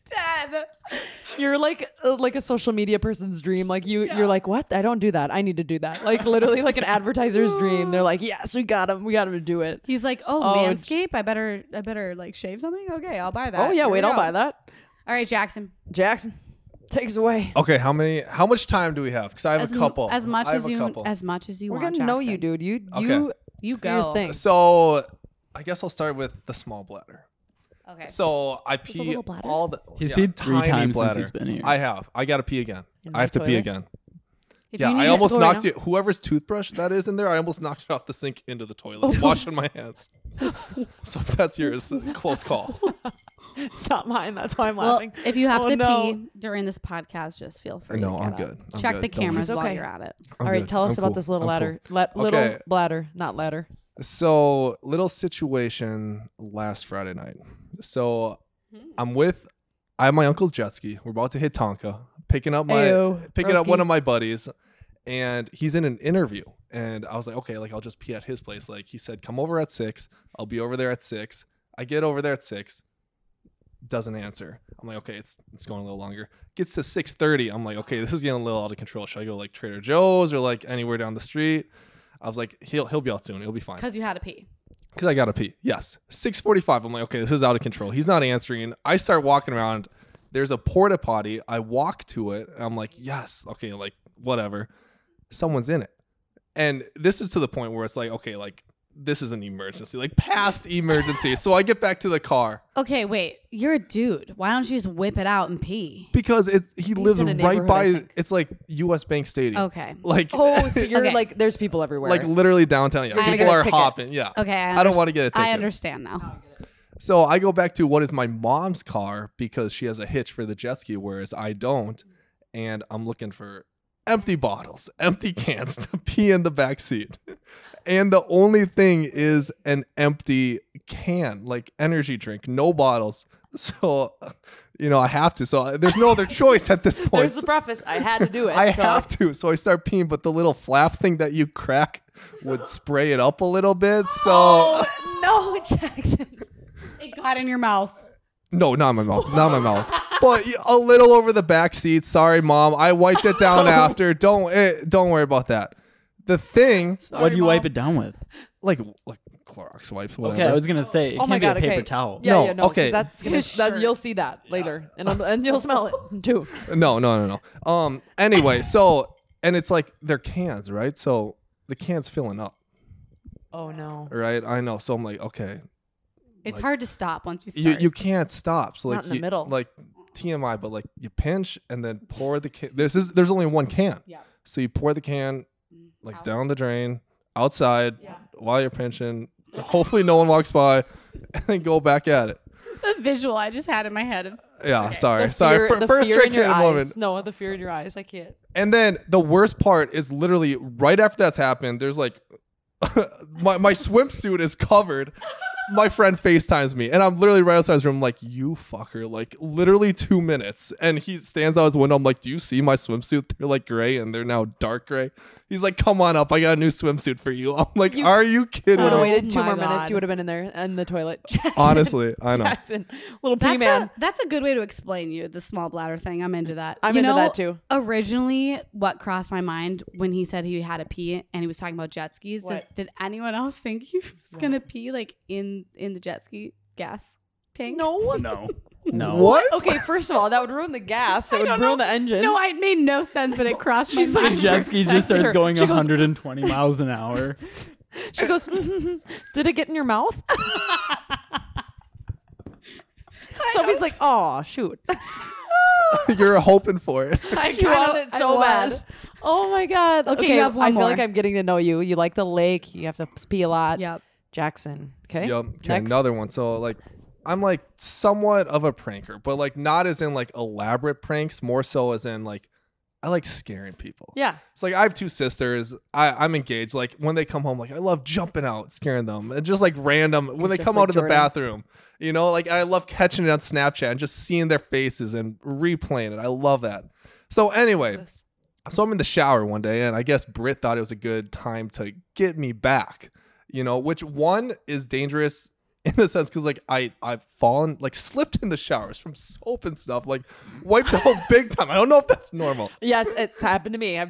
A: Dad, you're like a social media person's dream. Like you're like, what? I don't do that. I need to do that. Like literally like an advertiser's dream. They're like, yes, we got him. We got him to do it.
C: he's like, oh,
A: Oh,
C: Manscaped. I better like shave something. Okay, I'll buy that.
A: Oh yeah,
C: Here
A: wait,
C: we
A: I'll
C: go.
A: buy that.
C: All right, Jackson.
A: Jackson, takes away.
D: Okay, how much time do we have? Because I have a couple.
C: As much
D: I have
C: as
D: a
C: you
D: couple.
A: We're
C: want.
A: getting to know you,
C: Jackson.
A: dude. You
D: Okay.
C: You
A: do your
C: go.
A: thing.
D: So I guess I'll start with the small bladder.
C: Okay.
D: So I pee
A: little bladder?
D: all the.
B: He's peed 3
D: tiny
B: times
D: bladder.
B: since he's been here.
D: I have. I gotta pee again.
A: In
D: I
A: my
D: have to pee
A: toilet?
D: again.
C: If
D: Yeah,
C: you need
D: I
C: to
D: almost
C: go
D: knocked
C: right
D: it. Whoever's toothbrush that is in there, I almost knocked it off the sink into the toilet, washing my hands. So if that's yours, close call.
A: It's not mine. That's why I'm
C: Well,
A: laughing.
C: if you have
A: Oh,
C: to
A: no.
C: pee during this podcast, just feel free.
D: No,
C: to
D: I'm
C: get
D: good.
C: up.
D: I'm
C: Check
D: good.
C: the
D: Don't worry.
C: cameras
A: It's
C: while
A: okay.
C: you're at it.
D: I'm
A: All right,
D: good.
A: tell us
D: I'm
A: about
D: cool.
A: this little
D: I'm
A: ladder.
D: cool.
A: Little
D: Okay.
A: bladder, not ladder.
D: So little situation last Friday night. So I have my uncle's jet ski. We're about to hit Tonka, picking up
A: broski.
D: one of my buddies, and he's in an interview. And I was like, okay, like I'll just pee at his place. Like he said, come over at 6. I'll be over there at 6. I get over there at 6. Doesn't answer. I'm like, okay, it's going a little longer. Gets to 6:30. I'm like, okay, this is getting a little out of control. Should I go like Trader Joe's or like anywhere down the street? I was like, he'll be out soon. He'll be fine.
C: Because you had to pee.
D: Because I gotta pee. Yes. 6:45. I'm like, okay, this is out of control. He's not answering. I start walking around. There's a porta potty. I walk to it. And I'm like, yes. Okay, like whatever. Someone's in it. And this is to the point where it's like, okay, like this is an emergency, like past emergency. So I get back to the car
C: Okay, wait. You're a dude. Why don't you just whip it out and pee?
D: because he lives
A: in a
D: right
A: neighborhood,
D: by.
A: I think.
D: It's like U.S. Bank Stadium.
C: Okay.
D: Like
A: Oh, so you're
C: Okay.
A: like, there's people everywhere.
D: like literally downtown. Yeah,
C: You're gonna
D: people
A: get a
D: are
A: ticket.
D: hopping. Yeah.
C: Okay.
D: I don't want to get a ticket.
C: I understand now.
D: So I go back to what is my mom's car because she has a hitch for the jet ski, whereas I don't. And I'm looking for empty bottles, empty cans to pee in the back seat. And the only thing is an empty can, like energy drink, no bottles. So, I have to. So there's no other choice at this point.
A: There's the preface. I had to do it.
D: I
A: so-
D: have to. So I start peeing, but the little flap thing that you crack would spray it up a little bit. So.
A: Oh, no, Jackson.
C: It got in your mouth.
D: No, not my mouth. Not my mouth. But a little over the back seat. Sorry, Mom. I wiped it down after. Don't worry about that. The thing,
B: What do you wipe
A: Mom.
B: it down with?
D: like Clorox wipes, whatever.
B: Okay, I was gonna say it
A: Oh
B: can't
A: my
B: be a
A: God,
B: paper
A: okay.
B: towel.
A: Yeah,
D: No,
A: yeah, no. 'cause
D: okay.
A: That's gonna,
C: His
A: that,
C: shirt.
A: you'll see that later, and you'll smell it too.
D: No. Anyway, so and it's like they're cans, right? So the can's filling up,
A: Oh no.
D: right? I know. So I'm like, okay,
C: It's
D: Like-
C: hard to stop once you start.
D: you can't stop. So like
A: Not in the middle.
D: like TMI, but like you pinch and then pour the can. There's only one can.
C: Yeah.
D: So you pour the can like
C: Out.
D: down the drain outside
A: Yeah.
D: while you're pinching. Hopefully no one walks by, and then go back at it.
C: The visual I just had in my head.
D: Yeah, sorry.
A: The fear
D: First
A: in
D: straight
A: your
D: candid
A: eyes.
D: moment.
A: No, the fear in your eyes. I can't.
D: And then the worst part is literally right after that's happened. There's like my swimsuit is covered. My friend FaceTimes me, and I'm literally right outside his room. I'm like, you fucker, like literally 2 minutes. And he stands out his window. I'm like, do you see my swimsuit? They're like gray, and they're now dark gray. He's like, come on up. I got a new swimsuit for you. I'm like, are you kidding
A: Would have
C: Oh
D: me?
A: waited 2
C: my
A: more minutes.
C: God.
A: You would have been in there in the toilet. Jackson.
D: Honestly, I know.
A: Jackson, little pee man.
C: That's a good way to explain you, the small bladder thing. I'm into that.
A: I'm
C: You
A: into
C: know,
A: that too.
C: Originally, what crossed my mind when he said he had to pee and he was talking about jet skis,
A: What?
C: did anyone else think he was going to pee like in the jet ski gas tank?
A: No.
B: No.
D: What?
A: Okay, first of all, that would ruin the gas. It would
C: don't
A: ruin
C: know.
A: the engine.
C: No, it made no sense, but it crossed my
A: She's
C: mind.
B: The jet
C: for
B: ski
C: a
B: just
C: second.
B: starts going
A: She goes-
B: 120 miles an hour.
A: She goes, did it get in your mouth? Sophie's like, oh, shoot.
D: You're hoping for it.
C: I
A: She wanted it
C: I
A: so
C: was.
A: bad. Oh my God.
C: Okay, you have one
A: I feel
C: more.
A: like I'm getting to know you. You like the lake. You have to pee a lot.
C: Yep.
A: Jackson. Okay.
D: Yep. Okay,
A: Next.
D: another one. So like I'm like somewhat of a pranker, but like not as in like elaborate pranks, more so as in like I like scaring people.
A: Yeah.
D: It's like I have 2 sisters. I'm engaged. Like when they come home, like I love jumping out, scaring them, and just like random when they
A: Just
D: come
A: like
D: out of the
A: Jordan.
D: bathroom. Like I love catching it on Snapchat and just seeing their faces and replaying it. I love that. So anyway, so I'm in the shower one day, and I guess Britt thought it was a good time to get me back. Which one is dangerous in a sense because like I've fallen, like slipped in the showers from soap and stuff, like wiped out big time. I don't know if that's normal.
A: Yes, it's happened to me.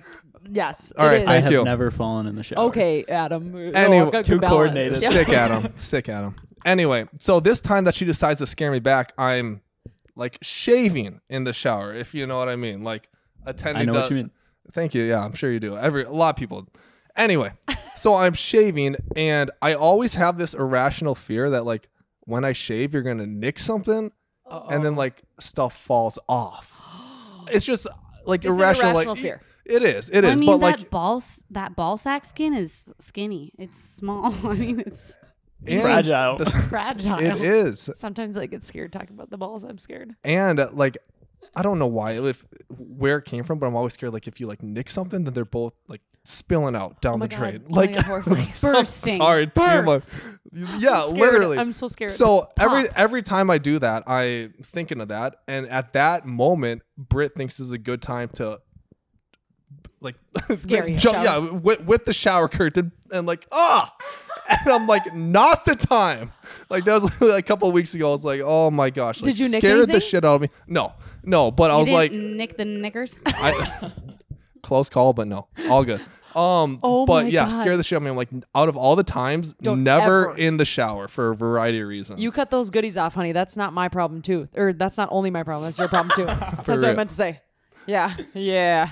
A: Yes.
D: All
A: it
D: right,
A: is.
B: I
D: Thank
B: have
D: you.
B: never fallen in the shower.
A: Okay, Adam.
D: Anyway,
A: I've got
B: too
A: good balance.
B: coordinated.
A: Yeah.
D: Sick Adam. Anyway, so this time that she decides to scare me back, I'm like shaving in the shower, if you know what I mean. Like attending.
B: I know what you mean.
D: Thank you. Yeah, I'm sure you do. A lot of people. Anyway, so I'm shaving, and I always have this irrational fear that like when I shave, you're gonna nick something, and then like stuff falls off. It's just like
A: It's
D: irrational.
A: an irrational
D: like,
A: fear.
D: It is.
C: I mean,
D: But
C: that
D: like
C: ball sack skin is skinny. It's small. I mean, it's
D: and
B: Fragile.
A: Fragile.
D: It is.
A: Sometimes I get scared talking about the balls. I'm scared.
D: And like, I don't know where it came from, but I'm always scared. Like if you like nick something, then they're both like spilling out down the
A: God.
D: drain.
A: Oh my
D: Like
A: God, horrifying.
C: Bursting.
D: Sorry,
A: Burst.
D: yeah,
A: I'm scared.
D: literally.
A: I'm so scared.
D: So
C: Pop.
D: every time I do that, I'm thinking of that, and at that moment, Britt thinks is a good time to like
A: Scary
D: jump,
A: shower.
D: yeah, with the shower curtain, and like and I'm like, not the time. Like that was like a couple of weeks ago. I was like, oh my gosh, like,
A: Did you nick
D: scared the
A: anything?
D: shit out of me? No, but I
C: you
D: was
C: didn't
D: like,
C: nick the Knickers.
D: close call, but no, all good.
A: Oh
D: but
A: my
D: yeah,
A: God.
D: scare the shit out of me. I'm like, out of all the times,
A: Don't
D: never
A: ever.
D: in the shower for a variety of reasons.
A: You cut those goodies off, honey. That's not my problem too. Or that's not only my problem. That's your problem too. That's what I
D: real.
A: meant to say. Yeah. Yeah.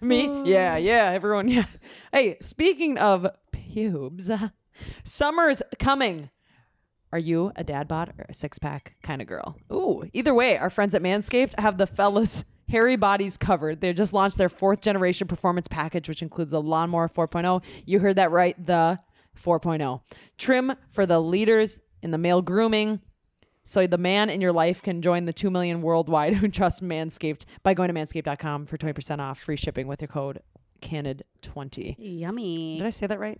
A: Me? Yeah. Yeah. Everyone. Yeah. Hey, speaking of pubes, summer's coming. Are you a dad bod or a six pack kind of girl? Ooh, either way, our friends at Manscaped have the fellas' hairy bodies covered. They just launched their 4th generation performance package, which includes the Lawnmower 4.0. You heard that right, the 4.0. Trim for the leaders in the male grooming, so the man in your life can join the 2 million worldwide who trust Manscaped by going to manscaped.com for 20% off free shipping with your code CANDID20.
C: Yummy.
A: Did I say that right?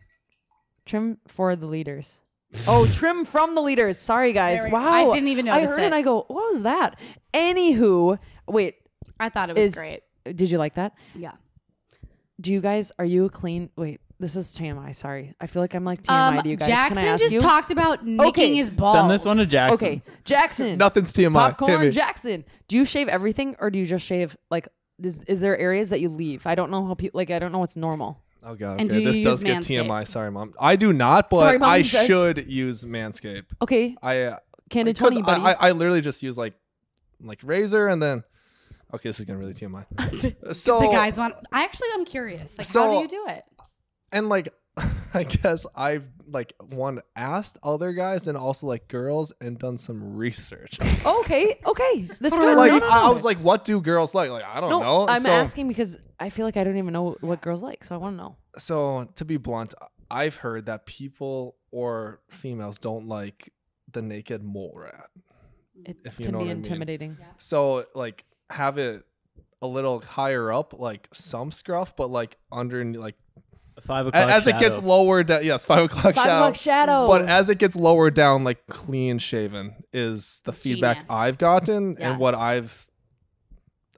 A: Trim for the leaders. Oh, trim from the leaders. Sorry, guys.
C: There we go.
A: Wow.
C: I didn't even
A: I
C: notice
A: heard
C: it.
A: and I go, what was that? Anywho, wait,
C: I thought it was great.
A: did you like that?
C: Yeah.
A: Do you guys, are you clean? Wait, this is TMI. Sorry. I feel like I'm like TMI to you guys.
C: Jackson
A: Can I ask
C: just
A: you? talked
C: talked about nicking his balls.
B: Send this one to Jackson.
A: Okay, Jackson.
D: Nothing's TMI. Hit
A: Popcorn
D: me.
A: Jackson. Do you shave everything or do you just shave like, is there areas that you leave? I don't know how people, like, I don't know what's normal.
D: Oh god.
C: And
D: Okay,
C: do
D: this
C: you
D: does
C: use
D: get
C: Manscaped?
D: TMI. Sorry, mom. I do not, but
A: Sorry, Mom,
D: I
A: he says.
D: should use Manscaped.
A: Okay,
D: I
A: Candid
D: because
A: 20, buddy.
D: I literally just use like razor and then. Okay, this is getting really TMI. So
C: The guys want. I'm curious. Like, how do you do it?
D: and like I guess I've like asked other guys and also like girls and done some research.
A: okay. That's good.
D: Like
A: No, no,
D: I
A: no.
D: was like, what do girls like? Like I don't
A: No,
D: know.
A: I'm
D: So-
A: asking because I feel like I don't even know what girls like, so I want to know.
D: So to be blunt, I've heard that people or females don't like the naked mole rat.
A: It
D: If you
A: can
D: know
A: be
D: what I mean.
A: intimidating.
D: So like have it a little higher up, like some scruff, but like under like
B: 5 o'clock
D: as it gets
B: shadow.
D: lower down. Yes, 5 o'clock
A: 5
D: shadow.
A: o'clock shadow.
D: But as it gets lower down, like clean shaven is the feedback
C: Genius.
D: I've gotten and what
C: Yes.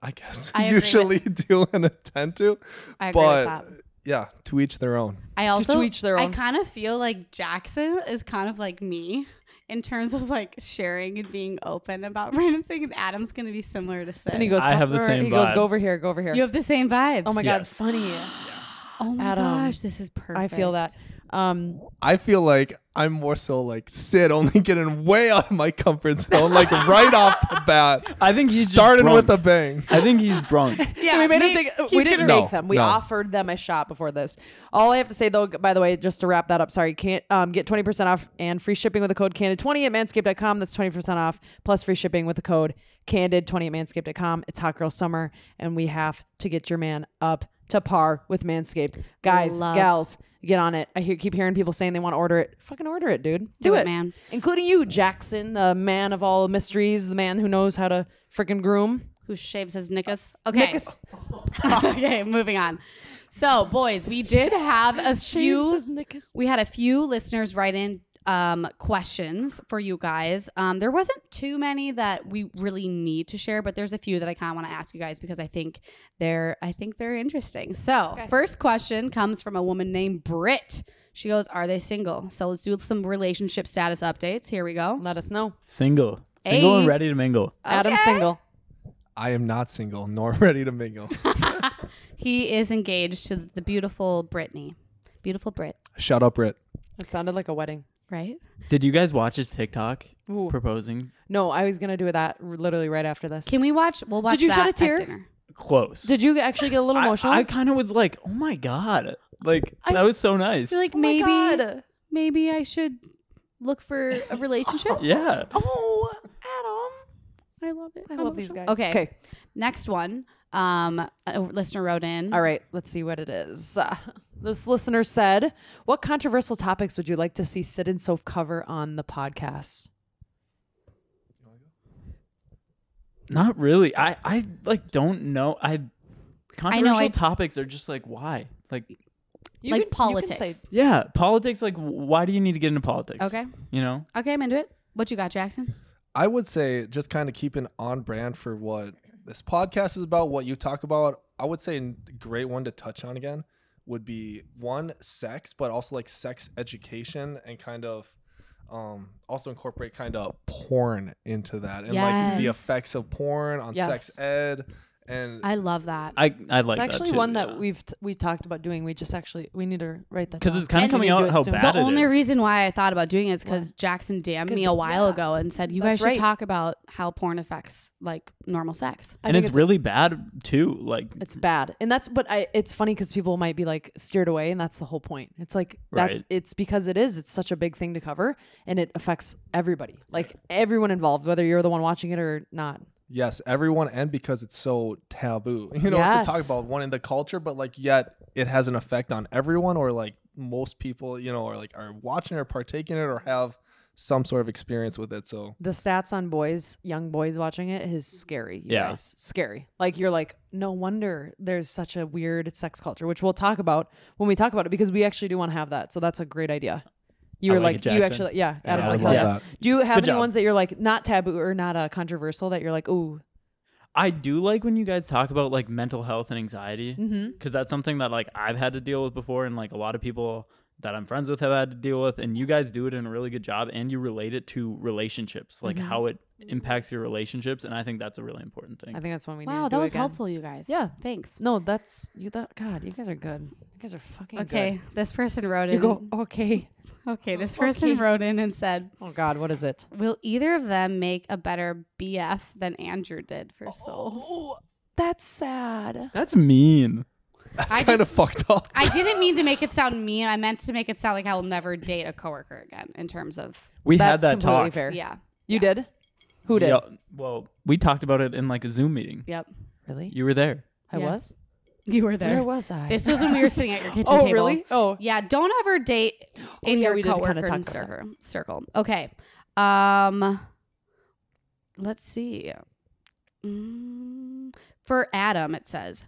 D: I guess
C: I agree
D: usually do and attend to.
C: I agree
D: But
C: with that.
D: yeah, to each their own.
C: I
A: Just
C: also
A: to each their
C: I
A: own.
C: kind of feel like Jackson is kind of like me in terms of like sharing and being open about random things. And Adam's gonna be similar to Sid.
A: And he goes,
B: I have the
A: "Pop," or
B: same
A: He goes,
B: vibes.
A: go over here, go over here.
C: You have the same vibes.
A: Oh my God,
B: Yes.
A: funny.
C: Oh my
A: Adam,
C: gosh, this is perfect.
A: I feel that.
D: I feel like I'm more so like Sid, only getting way out of my comfort zone, like right off the bat.
B: I think he's
D: starting
B: just
D: with a
B: drunk.
D: bang.
B: I think he's drunk.
C: Yeah,
A: we made
C: make-
A: him take.
C: he's
A: We didn't
C: gonna-
A: make them. We
D: no.
A: offered them a shot before this. All I have to say though, by the way, just to wrap that up, sorry, can't get 20% off and free shipping with the code CANDID20 at manscaped.com. That's 20% off plus free shipping with the code CANDID20 at manscaped.com. It's Hot Girl Summer, and we have to get your man up to par with Manscaped. Guys,
C: Love.
A: gals, get on it. Keep hearing people saying they want to order it. Fucking order it, dude.
C: Do it, man.
A: Including you, Jackson, the man of all mysteries, the man who knows how to freaking groom.
C: Who shaves his knickers? Okay.
A: Knickers.
C: Okay, moving on. So, boys, we did have a few.
A: Shaves his knickers.
C: We had a few listeners write in questions for you guys. There wasn't too many that we really need to share, but there's a few that I kind of want to ask you guys because I think they're interesting. So, first question comes from a woman named Britt. She goes, "Are they single?" So let's do some relationship status updates. Here we go.
A: Let us know.
B: Single
C: Hey.
B: and ready to mingle.
A: Adam
C: Okay.
A: single.
D: I am not single nor ready to mingle.
C: He is engaged to the beautiful Brittany. Beautiful Brit.
D: Shut up, Britt.
A: It sounded like a wedding
C: right?
B: Did you guys watch his TikTok
A: Ooh.
B: proposing?
A: No, I was gonna do that literally right after this.
C: Can we watch? We'll watch.
A: Did you
C: that
A: shed a
C: at
A: tear?
C: dinner.
B: Close.
A: Did you actually get a little emotional?
B: I kind of was like, oh my God. Like, that was so nice.
C: You're like,
A: Oh my God.
C: maybe I should look for a relationship.
B: Yeah.
A: Oh, Adam.
C: I love it.
A: I love these guys.
C: Okay. Next one. A listener wrote in.
A: All right, let's see what it is. This listener said, "What controversial topics would you like to see Syd and Soph cover on the podcast?"
B: Not really. I like don't know. Controversial topics are just like, why? Like
C: politics.
B: yeah, politics. Like, why do you need to get into politics?
C: Okay.
B: You know?
C: Okay, I'm into it. What you got, Jackson?
D: I would say just kind of keeping on brand for what this podcast is about, what you talk about. I would say a great one to touch on again would be one, sex, but also like sex education and kind of also incorporate kind of porn into that and like the effects of porn on sex ed. And
C: I love that.
B: I like that.
A: It's actually
B: too,
A: one
B: yeah.
A: that we talked about doing. We need to write that
B: because
A: down.
B: it's kind of coming out how bad
C: the
B: it
C: only
B: is.
C: reason why I thought about doing it is because Jackson DM'd me a while ago and said, you guys should talk about how porn affects like normal sex.
B: And it's really bad too. Like
A: it's bad. And it's funny because people might be like steered away, and that's the whole point. It's like it's because it's such a big thing to cover, and it affects everybody, like everyone involved, whether you're the one watching it or not.
D: Yes, everyone, and because it's so taboo, to talk about one in the culture, but like yet it has an effect on everyone, or like most people, or like are watching or partaking in it or have some sort of experience with it. So
A: the stats on young boys watching it is scary. You guys, scary. Like you're like, no wonder there's such a weird sex culture, which we'll talk about when we talk about it, because we actually do want to have that. So that's a great idea. You were like you actually, Adam's like, hell yeah. Do you have any ones that you're like not taboo or not controversial that you're like, ooh?
B: I do like when you guys talk about like mental health and anxiety, because that's something that like I've had to deal with before, and like a lot of people that I'm friends with have had to deal with, and you guys do it in a really good job, and you relate it to relationships, like how it impacts your relationships, and I think that's a really important thing.
A: I think that's one we need to
C: Wow,
A: do
C: that was
A: again.
C: helpful, you guys.
A: Yeah,
C: thanks.
A: No, that's you. God, you guys are good. You guys are fucking good.
C: Okay, this person wrote in.
A: You go okay.
C: Okay, this person wrote in and said,
A: "Oh God, what is it?
C: Will either of them make a better BF than Andrew did for Soul?"
A: Oh, that's sad.
B: That's mean.
D: That's kind of fucked up.
C: I didn't mean to make it sound mean. I meant to make it sound like I will never date a coworker again. In terms of
B: we had that
A: completely
B: talk.
A: Fair.
C: Yeah,
A: you did. Who did?
B: Yeah, well, we talked about it in like a Zoom meeting.
C: Yep.
A: Really?
B: You were there.
A: I was.
C: You were there.
A: Where was I?
C: This was when we were sitting at your kitchen
A: oh,
C: table.
A: Really? Oh,
C: Yeah, don't ever date in
A: yeah,
C: your
A: we did kinda
C: coworker
A: talk about
C: circle. Okay. Let's see. For Adam, it says,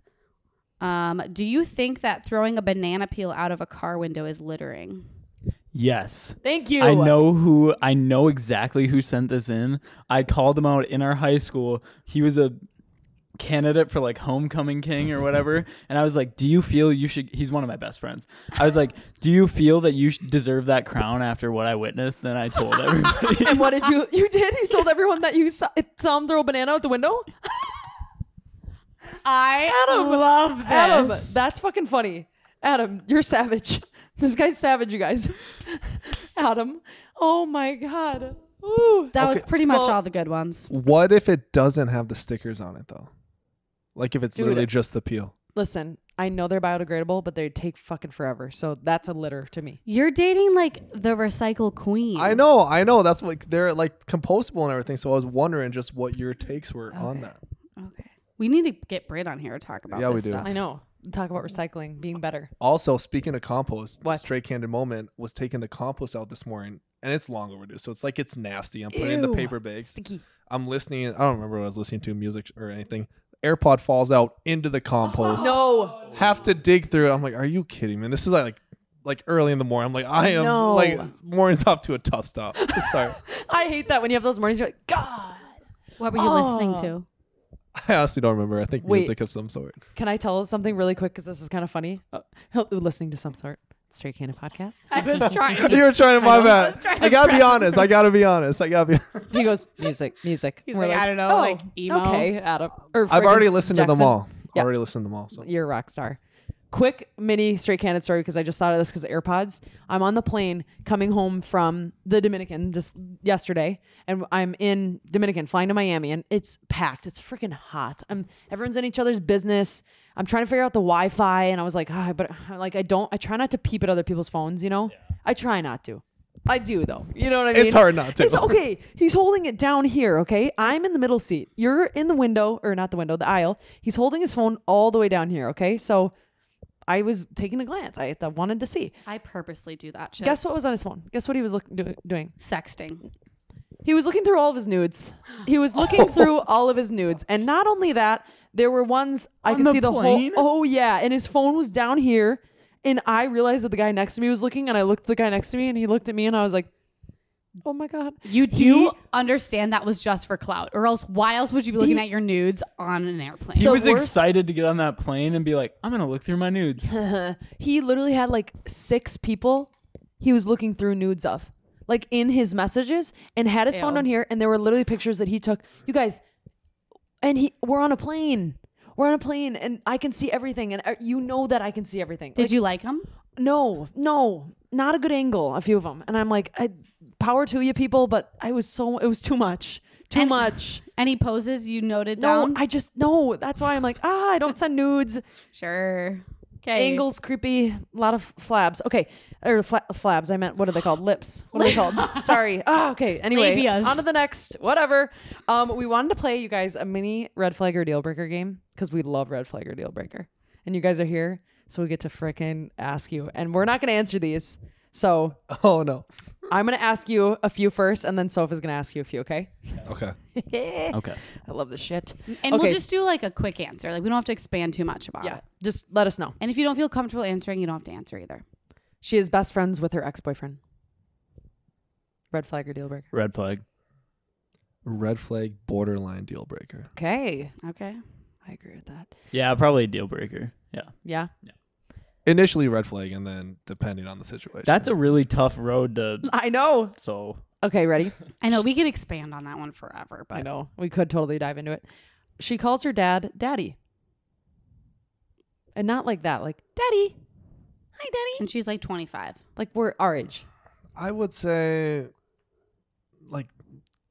C: do you think that throwing a banana peel out of a car window is littering?
B: Yes.
A: thank you.
B: I know exactly who sent this in. I called him out in our high school. He was a candidate for like homecoming king or whatever, and I was like, do you feel you should, he's one of my best friends, I was like, do you feel that you deserve that crown after what I witnessed? Then I told everybody.
A: And what did you told everyone that you saw him throw a banana out the window?
C: I love this.
A: Adam, that's fucking funny. Adam, you're savage. This guy's savage, you guys. Adam, oh my God. Ooh.
C: That was pretty much all the good ones.
D: What if it doesn't have the stickers on it though? Like if it's literally just the peel.
A: Listen, I know they're biodegradable, but they take fucking forever. So that's a litter to me.
C: You're dating like the recycle queen.
D: I know. That's like they're like compostable and everything. So I was wondering just what your takes were on that.
C: Okay. We need to get Brit on here to talk about this
D: we do.
C: stuff.
A: I know. Talk about recycling being better.
D: Also, speaking of compost,
A: What?
D: Straight Candid moment was taking the compost out this morning, and it's long overdue. So it's like it's nasty. I'm putting it in the paper bags.
A: Stinky.
D: I'm listening. I don't remember what I was listening to, music or anything. AirPod falls out into the compost.
A: No.
D: Have to dig through it. I'm like, are you kidding me? And this is like early in the morning. I'm like, I am like morning's off to a tough stop. Sorry.
A: I hate that when you have those mornings. You're like, God.
C: What were you listening to?
D: I honestly don't remember. I think music of some sort.
A: Can I tell something really quick? Because this is kind of funny. Listening to some sort. Straight Candid podcast.
C: I was trying
D: You were trying to my bad.
C: trying
D: I gotta be honest.
A: He goes, music.
C: He's
A: We're
C: like, I don't know, like emo.
A: Okay, Adam.
D: I've already listened to them
A: Jackson.
D: all.
A: Yeah.
D: Already listened to them all. So
A: You're a rock star. quick mini straight candid story because I just thought of this because of AirPods. I'm on the plane coming home from the Dominican just yesterday, and I'm in Dominican flying to Miami, and it's packed. It's freaking hot. Everyone's in each other's business. I'm trying to figure out the Wi-Fi, and I was like, but like I try not to peep at other people's phones, you know? Yeah. I try not to. I do though. You know what I mean?
D: It's hard not to.
A: It's okay. He's holding it down here, okay? I'm in the middle seat. You're in the window, or not the window, the aisle. He's holding his phone all the way down here, okay? So I was taking a glance. I wanted to see.
C: I purposely do that shit.
A: Guess what was on his phone? Guess what he was doing?
C: Sexting.
A: He was looking through all of his nudes. He was looking through all of his nudes. And not only that, there were ones I could see the whole. Oh, yeah. And his phone was down here. And I realized that the guy next to me was looking. And I looked at the guy next to me. And he looked at me. And I was like, oh, my God.
C: You do understand that was just for clout. Or else, why else would you be looking at your nudes on an airplane?
B: He was excited to get on that plane and be like, I'm going to look through my nudes.
A: He literally had like 6 people he was looking through nudes of. Like in his messages, and had his phone on here, and there were literally pictures that he took. You guys, and we're on a plane. We're on a plane, and I can see everything, and you know that I can see everything.
C: Did you like him?
A: No, not a good angle. A few of them, and I'm like, power to you, people, but it was too much. Too much.
C: Any poses you noted down?
A: No. That's why I'm like, I don't send nudes.
C: Sure. Okay.
A: Angles, creepy, a lot of flabs. Okay. Or flabs. I meant, what are they called? Lips. What are they called? Sorry. Okay. Anyway,
C: Labias.
A: On to the next. Whatever. We wanted to play, you guys, a mini red flag or deal breaker game because we love red flag or deal breaker. And you guys are here, so we get to frickin' ask you. And we're not going to answer these. So.
D: Oh, no.
A: I'm going to ask you a few first, and then Soph is going to ask you a few, okay?
D: Okay.
B: Okay.
A: I love this shit.
C: And we'll just do like a quick answer. Like we don't have to expand too much about it.
A: Just let us know.
C: And if you don't feel comfortable answering, you don't have to answer either.
A: She is best friends with her ex-boyfriend. Red flag or deal breaker?
B: Red flag.
D: Red flag, borderline deal breaker.
A: Okay.
C: Okay.
A: I agree with that.
B: Yeah, probably a deal breaker. Yeah.
A: Yeah?
B: Yeah.
D: Initially red flag, and then depending on the situation.
B: That's a really tough road to.
A: I know.
B: So.
A: Okay, ready?
C: I know we could expand on that one forever, but
A: I know. We could totally dive into it. She calls her dad daddy. And not like that. Like, daddy. Hi, daddy.
C: And she's like 25.
A: Like, we're our age.
D: I would say, like,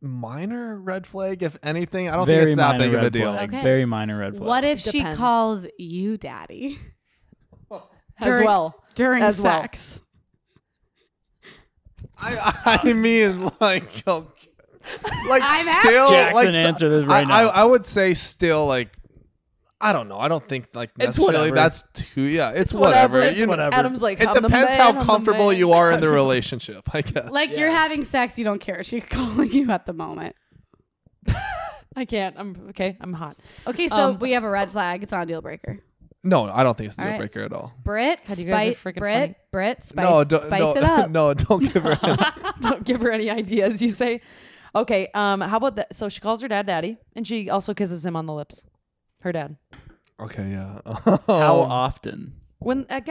D: minor red flag, if anything. I don't think it's that big of a deal.
B: Okay. Very minor red flag.
C: What if
A: Depends.
C: she calls you daddy? During sex.
D: I mean, like still,
B: Jackson,
D: like,
B: answer this right now.
D: I would say still, like, I don't know. I don't think like necessarily that's too. Yeah, it's whatever.
A: It's
D: you know,
A: whatever. Adam's like,
D: it depends how comfortable you are in the relationship, I guess.
C: Like you're having sex, you don't care. She's calling you at the moment.
A: I can't. I'm hot.
C: Okay, so we have a red flag. It's not a deal breaker.
D: No, I don't think it's a deal
C: All right.
D: breaker at all.
C: Britt,
A: God, you guys are freaking funny.
C: Britt, spice,
D: No,
C: spice it up.
D: No, don't give her.
A: Don't give her any ideas, you say. Okay, how about that? So she calls her dad daddy, and she also kisses him on the lips. Her dad.
D: Okay, yeah.
B: How often?
A: When at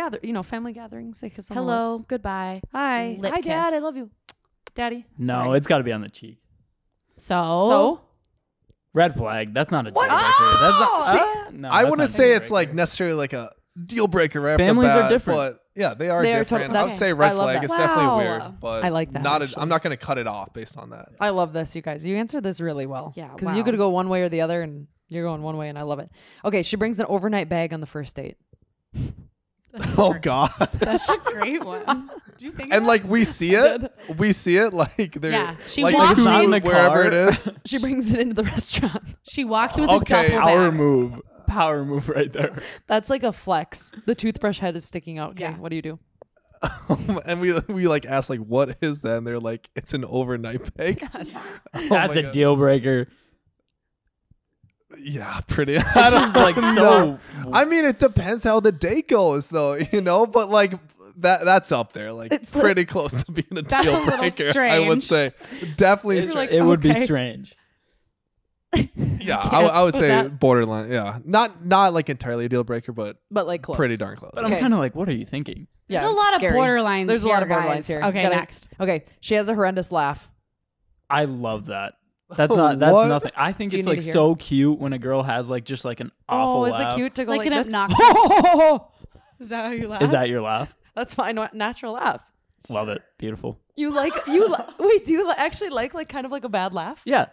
A: family gatherings, they kiss on the
C: Hello,
A: lips.
C: goodbye.
A: Hi.
C: Lip
A: Hi, Dad.
C: kiss.
A: I love you. Daddy.
B: No,
A: Sorry.
B: it's got to be on the cheek.
C: So
B: Red flag. That's not a deal breaker.
A: Oh!
B: That's not, no,
D: I
B: that's
D: wouldn't
B: not a
D: say
B: deal
D: it's like
B: breaker.
D: necessarily like a deal breaker right
B: Families
D: off the
B: are
D: bat,
B: different.
D: but yeah, they are
A: They are
D: different.
A: total-
D: I'd
A: okay.
D: say
A: I
D: red
A: love
D: flag.
A: that.
D: It's definitely
C: Wow.
D: weird, but
A: I like that,
D: I'm not going to cut it off based on that.
A: I love this, you guys. You answered this really well.
C: Yeah,
A: Because
C: wow.
A: you could go one way or the other, and you're going one way, and I love it. Okay, she brings an overnight bag on the first date.
D: Oh God!
C: that's a great one. Do you think?
D: And like we see it like they're
C: Yeah, she
D: like
C: walks
D: two,
B: in the
D: wherever
B: car.
D: it is.
A: She brings it into the restaurant.
C: She walks with
D: Okay,
C: a duffel
B: Power
C: bag.
B: move. Power move right there.
A: That's like a flex. The toothbrush head is sticking out. Okay,
C: Yeah.
A: what do you do?
D: And we like ask like what is that? And they're like it's an overnight bag. Oh
B: That's
D: my
B: a
D: God.
B: deal breaker.
D: Yeah, pretty.
B: It's just like so.
D: I mean, it depends how the day goes, though, but like that's up there, like
A: It's
D: pretty close to being a
C: That's
D: deal
C: a little
D: breaker. I would
C: strange.
D: say definitely.
A: You're like,
B: It would be
A: okay.
B: strange.
D: Yeah,
A: can't
D: I would
A: with
D: say
A: that.
D: borderline. Yeah, not like entirely a deal breaker, but
A: Like close.
D: pretty darn close.
B: But I'm
A: Okay.
B: kind of like, what are you thinking?
C: There's
A: Yeah,
C: a lot
A: scary.
C: of borderlines.
A: There's a lot of
C: here,
A: borderlines
C: guys.
A: here.
C: Okay,
A: Gotta-
C: next.
A: Okay, she has a horrendous laugh.
B: I love that. That's not. That's
D: What?
B: nothing. I think
A: Do you
B: it's
A: need
B: like
A: to hear?
B: so cute when a girl has like just like an awful
A: Oh, is
B: laugh.
A: it cute to go
C: Like
A: like
C: an
A: this?
C: obnoxious. Is that how you laugh?
B: Is that your laugh?
A: That's my natural laugh.
B: Love it. Beautiful.
A: Wait, do you actually like kind of like a bad laugh?
B: Yeah.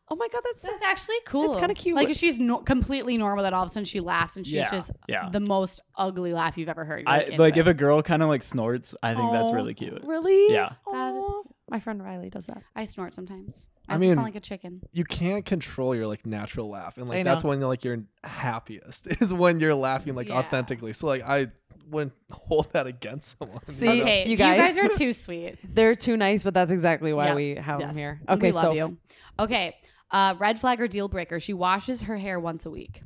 A: Oh my God, that's
C: actually cool.
A: It's kind of cute.
C: Like if she's completely normal, that all of a sudden she laughs and she's just the most ugly laugh you've ever heard.
B: If a girl kind of like snorts, I think that's really cute.
A: Really?
B: Yeah.
C: That is cute.
A: My friend Riley does that.
C: I snort sometimes.
D: I mean,
C: sound like a chicken.
D: You can't control your like natural laugh, and
A: I
D: like
A: know.
D: that's when you're like you're happiest is when you're laughing like
C: Yeah.
D: authentically. So like I wouldn't hold that against someone.
A: See,
C: Okay,
A: you guys
C: are too sweet.
A: They're too nice, but that's exactly why
C: Yep.
A: we have them
C: Yes.
A: here.
C: We
A: Okay,
C: love
A: so
C: you. Okay, red flag or deal breaker. She washes her hair once a week.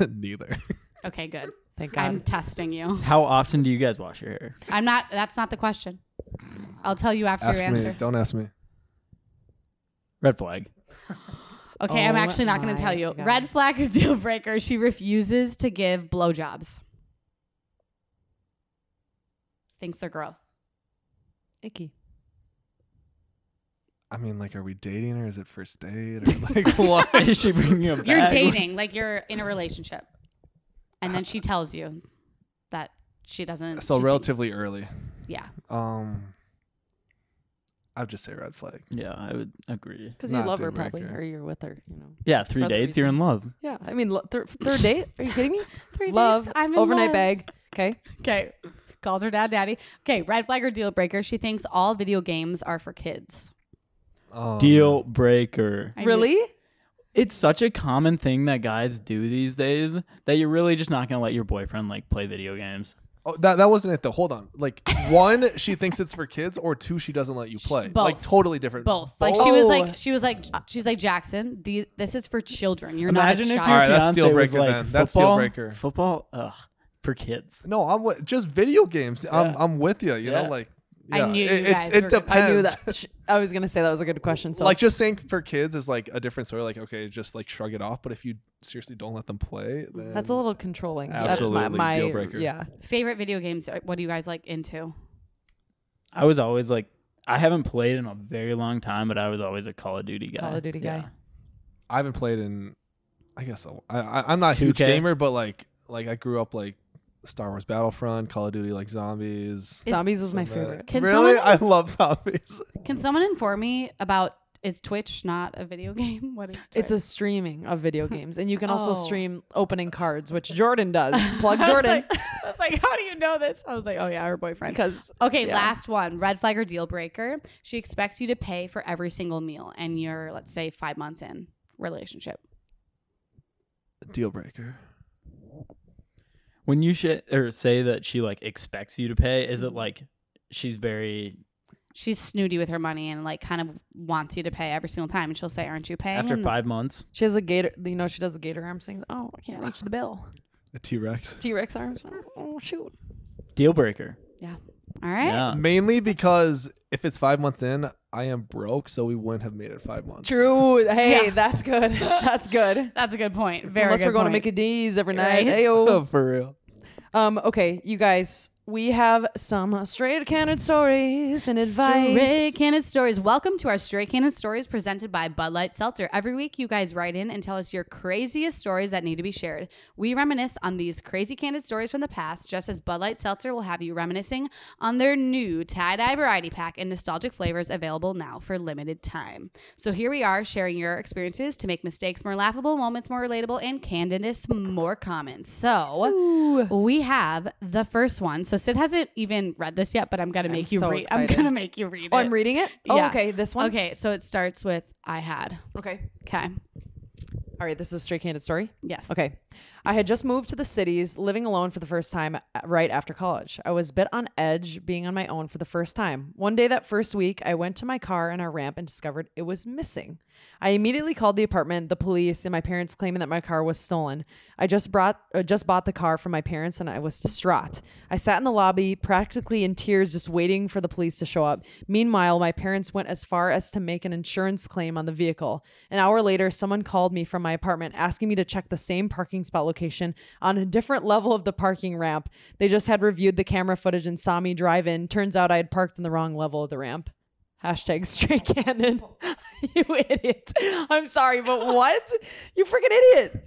D: Neither.
C: Okay, good.
A: thank God.
C: I'm testing you.
B: How often do you guys wash your hair?
C: I'm not. That's not the question. I'll tell you after
D: Ask
C: your
D: me.
C: answer.
D: Don't ask me.
B: Red flag.
C: Okay, I'm
A: Oh
C: actually not going to
A: my
C: tell you.
A: God.
C: Red flag or deal breaker. She refuses to give blowjobs. Thinks they're gross.
A: Icky.
D: I mean, like, are we dating or is it first date or like what?
B: Is she bringing you a bag?
C: You're dating, like you're in a relationship, and then she tells you that she doesn't.
D: So
C: she
D: relatively early.
C: thinks- yeah.
D: I'd just say red flag.
B: Yeah, I would agree.
A: Because you
D: Not
A: love
D: deal
A: her probably,
D: breaker.
A: or you're with her, you know.
B: Yeah, 3
A: For other
B: dates, you're in
A: reasons.
B: love.
A: Yeah, I mean, third date? Are you kidding me?
C: 3
A: Love,
C: dates, I'm in
A: overnight
C: love.
A: bag. Okay.
C: Okay. Calls her dad daddy. Okay, red flag or deal breaker. She thinks all video games are for kids.
B: Deal breaker.
C: I
A: Really?
B: It's such a common thing that guys do these days that you're really just not gonna let your boyfriend like play video games.
D: Oh, that wasn't it though. Hold on. Like one, she thinks it's for kids, or two, she doesn't let you play.
C: Both.
D: Like totally different.
C: Both. Like she's like Jackson. This is for children. You're
B: Imagine
C: not
B: if
C: a
B: your
C: child.
D: All right, that's
B: fiance
D: deal
B: was
D: breaker
B: like,
D: then. That's deal breaker.
B: Football, for kids.
D: No, I'm with, just video games.
B: Yeah.
D: I'm with you. You
B: Yeah.
D: know, like
C: I
D: yeah,
C: knew you
D: it,
C: guys
D: it
C: were gonna-
D: depends.
A: I knew that. I was going to say that was a good question. So
D: Like just saying for kids is like a different story. Like okay, just like shrug it off. But if you seriously don't let them play, then
A: that's a little controlling.
D: Absolutely,
A: That's my
D: deal breaker.
A: Yeah.
C: Favorite video games. What do you guys like into?
B: I was always like, I haven't played in a very long time, but I was always a Call of Duty guy.
A: Call of Duty guy.
D: I haven't played in. I guess I'm not a huge
B: 2K?
D: gamer, but like I grew up like Star Wars Battlefront, Call of Duty, like zombies.
A: Zombies was my
D: Some of that.
A: favorite.
C: Can
D: Really,
C: someone-
D: I love zombies.
C: Can someone inform me about, is Twitch not a video game? What is Twitch?
A: It's a streaming of video games, and you can also
C: Oh.
A: stream opening cards, which Jordan does. Plug
C: I was
A: Jordan.
C: I was like, how do you know this? I was like, oh yeah, her boyfriend.
A: Because
C: Okay,
A: yeah.
C: last one. Red flag or deal breaker. She expects you to pay for every single meal, and you're, let's say, 5 months in relationship.
D: Deal breaker.
B: When you say that she like expects you to pay, is it like she's very
C: She's snooty with her money and like kind of wants you to pay every single time, and she'll say, "Aren't you paying?"
B: after
C: And
B: 5 months?
A: she has a gator, she does the gator arms things. Oh, I can't reach the bill.
D: A T-Rex.
A: T-Rex arms. Oh, shoot.
B: Deal breaker.
C: All right.
B: Yeah.
D: Mainly because if it's 5 months in, I am broke, so we wouldn't have made it 5 months.
A: True. Hey,
C: Yeah.
A: that's good. That's good.
C: That's a good point. Very
A: Unless
C: good
A: we're going
C: point.
A: to Mickey D's every night.
C: Right?
A: Ayo.
D: For real.
A: Okay, you guys, we have some straight candid stories and advice.
C: Straight Candid Stories. Welcome to our Straight Candid Stories presented by Bud Light Seltzer. Every week, you guys write in and tell us your craziest stories that need to be shared. We reminisce on these crazy candid stories from the past, just as Bud Light Seltzer will have you reminiscing on their new tie-dye variety pack and nostalgic flavors available now for limited time. So here we are, sharing your experiences to make mistakes more laughable, moments more relatable, and candidness more common. So we have the first one. So Syd hasn't even read this yet, but I'm gonna make you
A: so
C: read.
A: excited.
C: I'm gonna make you read it.
A: Oh, I'm reading it? Oh,
C: Yeah.
A: okay, this one?
C: Okay, so it starts with I had.
A: Okay.
C: Okay.
A: All right, this is a straight candid story.
C: Yes.
A: Okay. I had just moved to the cities, living alone for the first time right after college. I was a bit on edge being on my own for the first time. One day that first week, I went to my car in our ramp and discovered it was missing. I immediately called the apartment, the police, and my parents claiming that my car was stolen. I just bought the car from my parents and I was distraught. I sat in the lobby, practically in tears, just waiting for the police to show up. Meanwhile, my parents went as far as to make an insurance claim on the vehicle. An hour later, someone called me from my apartment asking me to check the same parking spot location on a different level of the parking ramp. They just had reviewed the camera footage and saw me drive in. Turns out I had parked in the wrong level of the ramp. Hashtag straight candid. You idiot. I'm sorry, but what? You freaking idiot.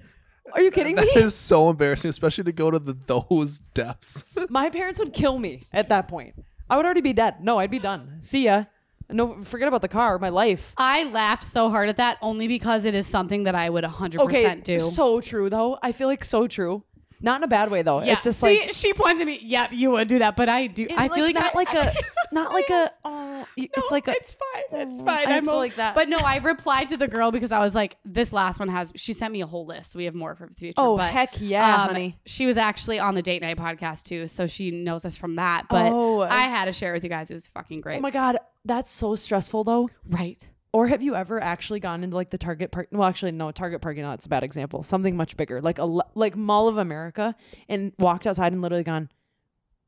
A: Are you kidding me?
D: That is so embarrassing, especially to go to those depths.
A: My parents would kill me at that point. I would already be dead. No, I'd be done. See ya. No, forget about the car. My life.
C: I laughed so hard at that only because it is something that I would 100% do.
A: So true though. I feel like so true. Not in a bad way though.
C: Yeah.
A: It's just
C: See,
A: like
C: she points at me. Yep, you would do that, but I do. I feel like
A: not like a not like a. Oh, it's like a.
C: It's fine. It's fine.
A: I have to go like that.
C: But no, I replied to the girl because I was like, this last one has. She sent me a whole list. We have more for the future.
A: Oh
C: but,
A: heck yeah, honey.
C: She was actually on the Date Night podcast too, so she knows us from that. But I had to share with you guys. It was fucking great.
A: Oh my god, that's so stressful though.
C: Right.
A: Or have you ever actually gone into like the Target park? Well, actually, no. Target parking lot's a bad example. Something much bigger, like like Mall of America, and walked outside and literally gone,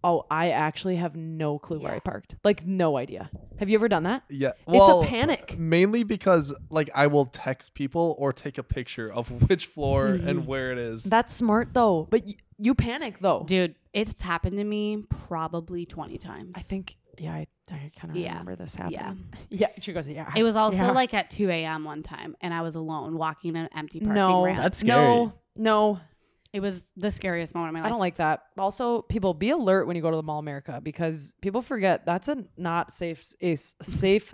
A: "Oh, I actually have no clue where I parked. Like, no idea." Have you ever done that?
D: Yeah,
A: well, it's a panic.
D: Mainly because like I will text people or take a picture of which floor and where it is.
A: That's smart though, but you panic though,
C: Dude, it's happened to me probably 20 times.
A: I think. Yeah, I kind of remember this happening. Yeah, she goes, yeah.
C: It was also like at 2 a.m. one time, and I was alone walking an empty parking ramp.
B: That's scary.
A: No.
C: It was the scariest moment of my life.
A: I don't like that. Also, people, be alert when you go to the Mall of America because people forget that's a not safe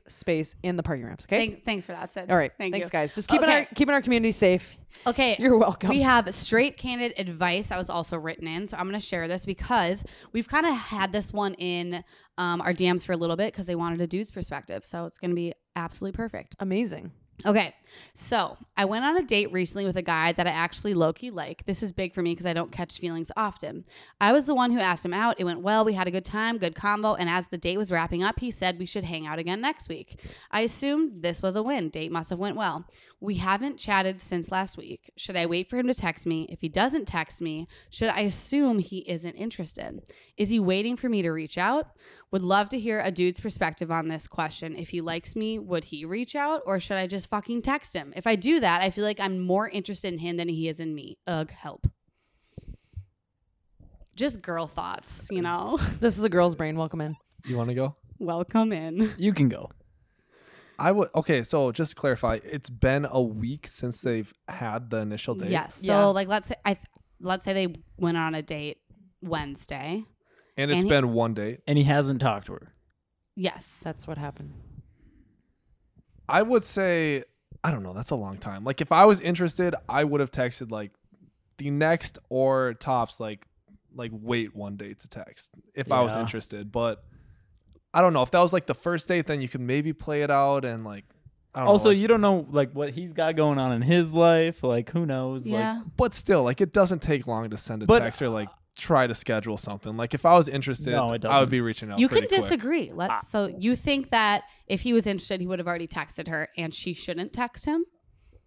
A: space in the parking ramps. Okay.
C: Thanks for that, Syd.
A: All right. Thanks, guys. Just keeping our community safe.
C: Okay.
A: You're welcome.
C: We have straight candid advice that was also written in. So I'm going to share this because we've kind of had this one in our DMs for a little bit because they wanted a dude's perspective. So it's going to be absolutely perfect.
A: Amazing.
C: Okay, so I went on a date recently with a guy that I actually low-key like. This is big for me because I don't catch feelings often. I was the one who asked him out. It went well. We had a good time, good combo. And as the date was wrapping up, he said we should hang out again next week. I assumed this was a win. Date must have went well. We haven't chatted since last week. Should I wait for him to text me? If he doesn't text me, should I assume he isn't interested? Is he waiting for me to reach out? Would love to hear a dude's perspective on this question. If he likes me, would he reach out? Or should I just fucking text him? If I do that, I feel like I'm more interested in him than he is in me. Ugh, help. Just girl thoughts, you know?
A: This is a girl's brain. Welcome in.
D: You want to go?
C: Welcome in.
B: You can go.
D: I would. Okay, so just to clarify, it's been a week since they've had the initial date.
C: Yes. So like, let's say they went on a date Wednesday.
D: And it's been one date.
B: And he hasn't talked to her.
C: Yes.
A: That's what happened.
D: I would say, I don't know. That's a long time. Like if I was interested, I would have texted like the next or tops like wait one day to text if I was interested. But I don't know. If that was like the first date, then you could maybe play it out and like, I don't know.
B: Also, you don't know like what he's got going on in his life. Like who knows?
C: Yeah.
B: Like,
D: but still, like it doesn't take long to send a text or like try to schedule something. Like if I was interested, I would be reaching out.
C: You can
D: quick.
C: disagree. So you think that if he was interested, he would have already texted her and she shouldn't text him?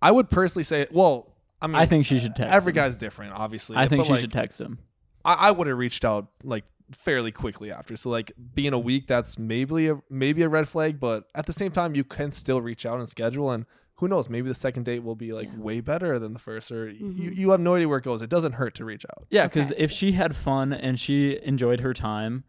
D: I would personally say, well, I mean,
B: I think she should text
D: every
B: him.
D: guy's different, obviously.
B: I think
D: but
B: she
D: like,
B: should text him.
D: I would have reached out like fairly quickly after. So like being a week, that's maybe a red flag, but at the same time, you can still reach out and schedule. And who knows, maybe the second date will be like way better than the first, or you have no idea where it goes. It doesn't hurt to reach out.
B: Yeah, because if she had fun and she enjoyed her time,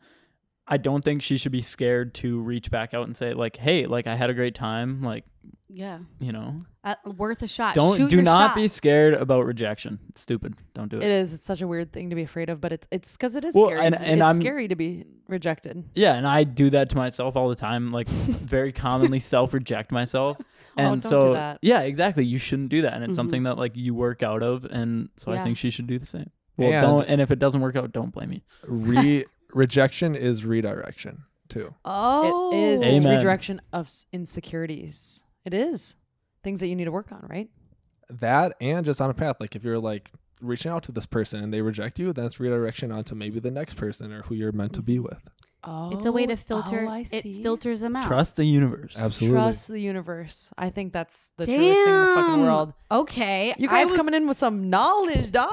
B: I don't think she should be scared to reach back out and say like, hey, like I had a great time. Like,
C: yeah,
B: you know,
C: worth a shot.
B: Do not be scared about rejection. It's stupid. Don't do it.
A: It is. It's such a weird thing to be afraid of, but it's because it is scary. It's scary to be rejected.
B: Yeah, and I do that to myself all the time. Like very commonly self-reject myself. And
A: don't
B: so
A: do that.
B: Yeah, exactly. You shouldn't do that. And it's something that like you work out of. And so I think she should do the same. Well, and if it doesn't work out, don't blame me.
D: Rejection is redirection too.
C: Oh,
A: it is.
B: Amen.
A: It's redirection of insecurities. It is things that you need to work on, right?
D: That and just on a path. Like if you're like reaching out to this person and they reject you, then it's redirection onto maybe the next person or who you're meant to be with.
C: Oh, it's a way to filter. It filters them out.
B: Trust the universe.
D: Absolutely.
A: Trust the universe. I think that's the truest thing in the fucking world.
C: Okay.
A: You guys coming in with some knowledge, dog.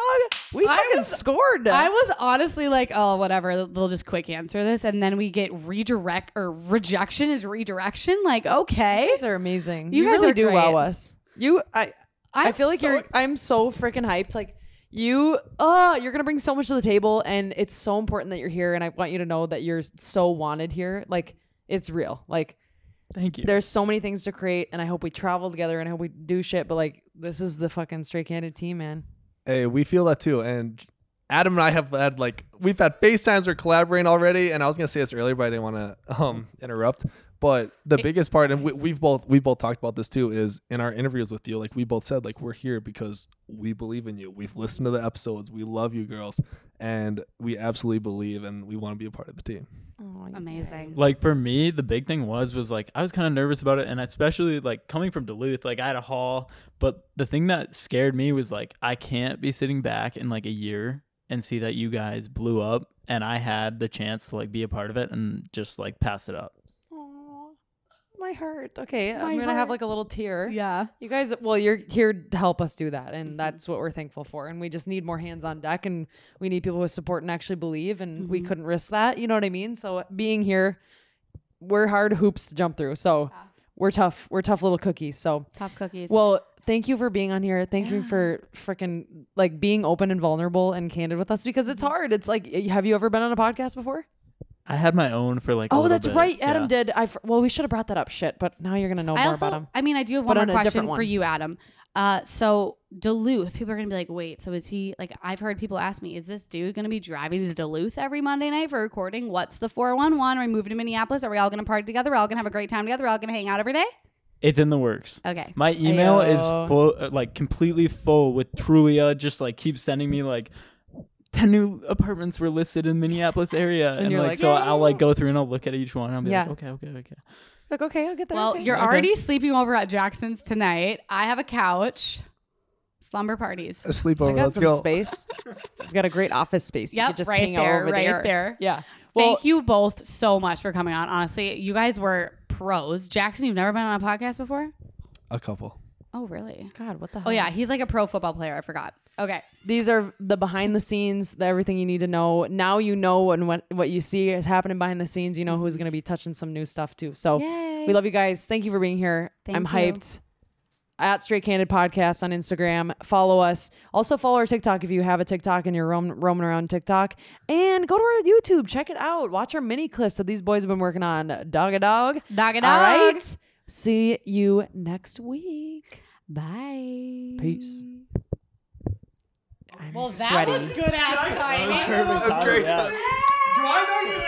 A: We fucking scored.
C: I was honestly like, oh, whatever. They'll just quick answer this. And then we get rejection is redirection. Like, okay.
A: You guys are amazing.
C: You guys
A: really
C: are
A: do
C: great.
A: wow us. I feel like I'm so freaking hyped. Like, you're gonna bring so much to the table, and it's so important that you're here, and I want you to know that you're so wanted here. Like, it's real. Like,
B: thank you.
A: There's so many things to create, and I hope we travel together and I hope we do shit, but like, this is the fucking Straight Candid team, man.
D: Hey, we feel that too. And Adam and I have had we've had FaceTimes or collaborating already. And I was gonna say this earlier, but I didn't want to interrupt. But the biggest part, and we both talked about this too, is in our interviews with you, like we both said, like we're here because we believe in you. We've listened to the episodes. We love you girls, and we absolutely believe, and we want to be a part of the team.
C: Oh, amazing.
B: Like for me, the big thing was like I was kind of nervous about it, and especially like coming from Duluth, like I had a haul, but the thing that scared me was like I can't be sitting back in like a year and see that you guys blew up, and I had the chance to like be a part of it and just like pass it up.
A: My heart. Okay, I'm gonna have like a little tear.
C: Yeah.
A: You guys, well, you're here to help us do that, and that's what we're thankful for. And we just need more hands on deck, and we need people with support and actually believe. And we couldn't risk that. You know what I mean? So being here, we're hard hoops to jump through. So we're tough. We're tough little cookies. So
C: tough cookies.
A: Well, thank you for being on here. Thank you for freaking like being open and vulnerable and candid with us, because it's hard. It's like, have you ever been on a podcast before?
B: I had my own for like.
A: Oh, that's
B: bit.
A: right. Adam
B: yeah.
A: did. Well, we should have brought that up. Shit, but now you're gonna know more about him.
C: I mean, I do have one
A: But
C: more
A: on a
C: question
A: different
C: for
A: one.
C: you, Adam. So Duluth, people are gonna be like, wait, so is he like? I've heard people ask me, is this dude gonna be driving to Duluth every Monday night for recording? What's the 411? Are we moving to Minneapolis? Are we all gonna party together? We're all gonna have a great time together. We're all gonna hang out every day.
B: It's in the works.
C: Okay.
B: My email
A: Ayo.
B: is full, like completely full with Trulia. Just like keeps sending me like 10 new apartments were listed in Minneapolis area, and
A: you're
B: like
A: like,
B: so
A: "Yay."
B: I'll like go through and I'll look at each one. And I'll be
A: Yeah.
B: like, okay.
A: Like, okay, I'll get there.
C: Well,
A: okay.
C: you're
B: Okay.
C: already sleeping over at Jackson's tonight. I have a couch. Slumber parties.
D: A
A: I
D: sleepover.
A: got
D: Let's
A: some
D: go.
A: space. We've got a great office space. You
C: Yep,
A: could just
C: right
A: hang out
C: there,
A: over
C: right
A: there.
C: there.
A: Yeah. Well,
C: Thank you both so much for coming on. Honestly, you guys were pros. Jackson, you've never been on a podcast before?
D: A couple.
C: Oh, really?
A: God, what the hell?
C: Oh, yeah. He's like a pro football player. I forgot. Okay.
A: These are the behind the scenes, everything you need to know. Now you know, and what you see is happening behind the scenes. You know who's going to be touching some new stuff too. So
C: Yay.
A: we love you guys. Thank you for being here.
C: Thank
A: I'm
C: you.
A: hyped. At Straight Candid Podcast on Instagram. Follow us. Also follow our TikTok if you have a TikTok and you're roaming around TikTok. And go to our YouTube. Check it out. Watch our mini clips that these boys have been working on. Dog a dog.
C: Dog a dog.
A: All right. See you next week.
C: Bye.
A: Peace. I'm
C: Well, that
A: sweaty.
C: was good ass timing.
B: Perfect
D: That's
B: timing,
D: great
B: yeah.
D: time. Do I know you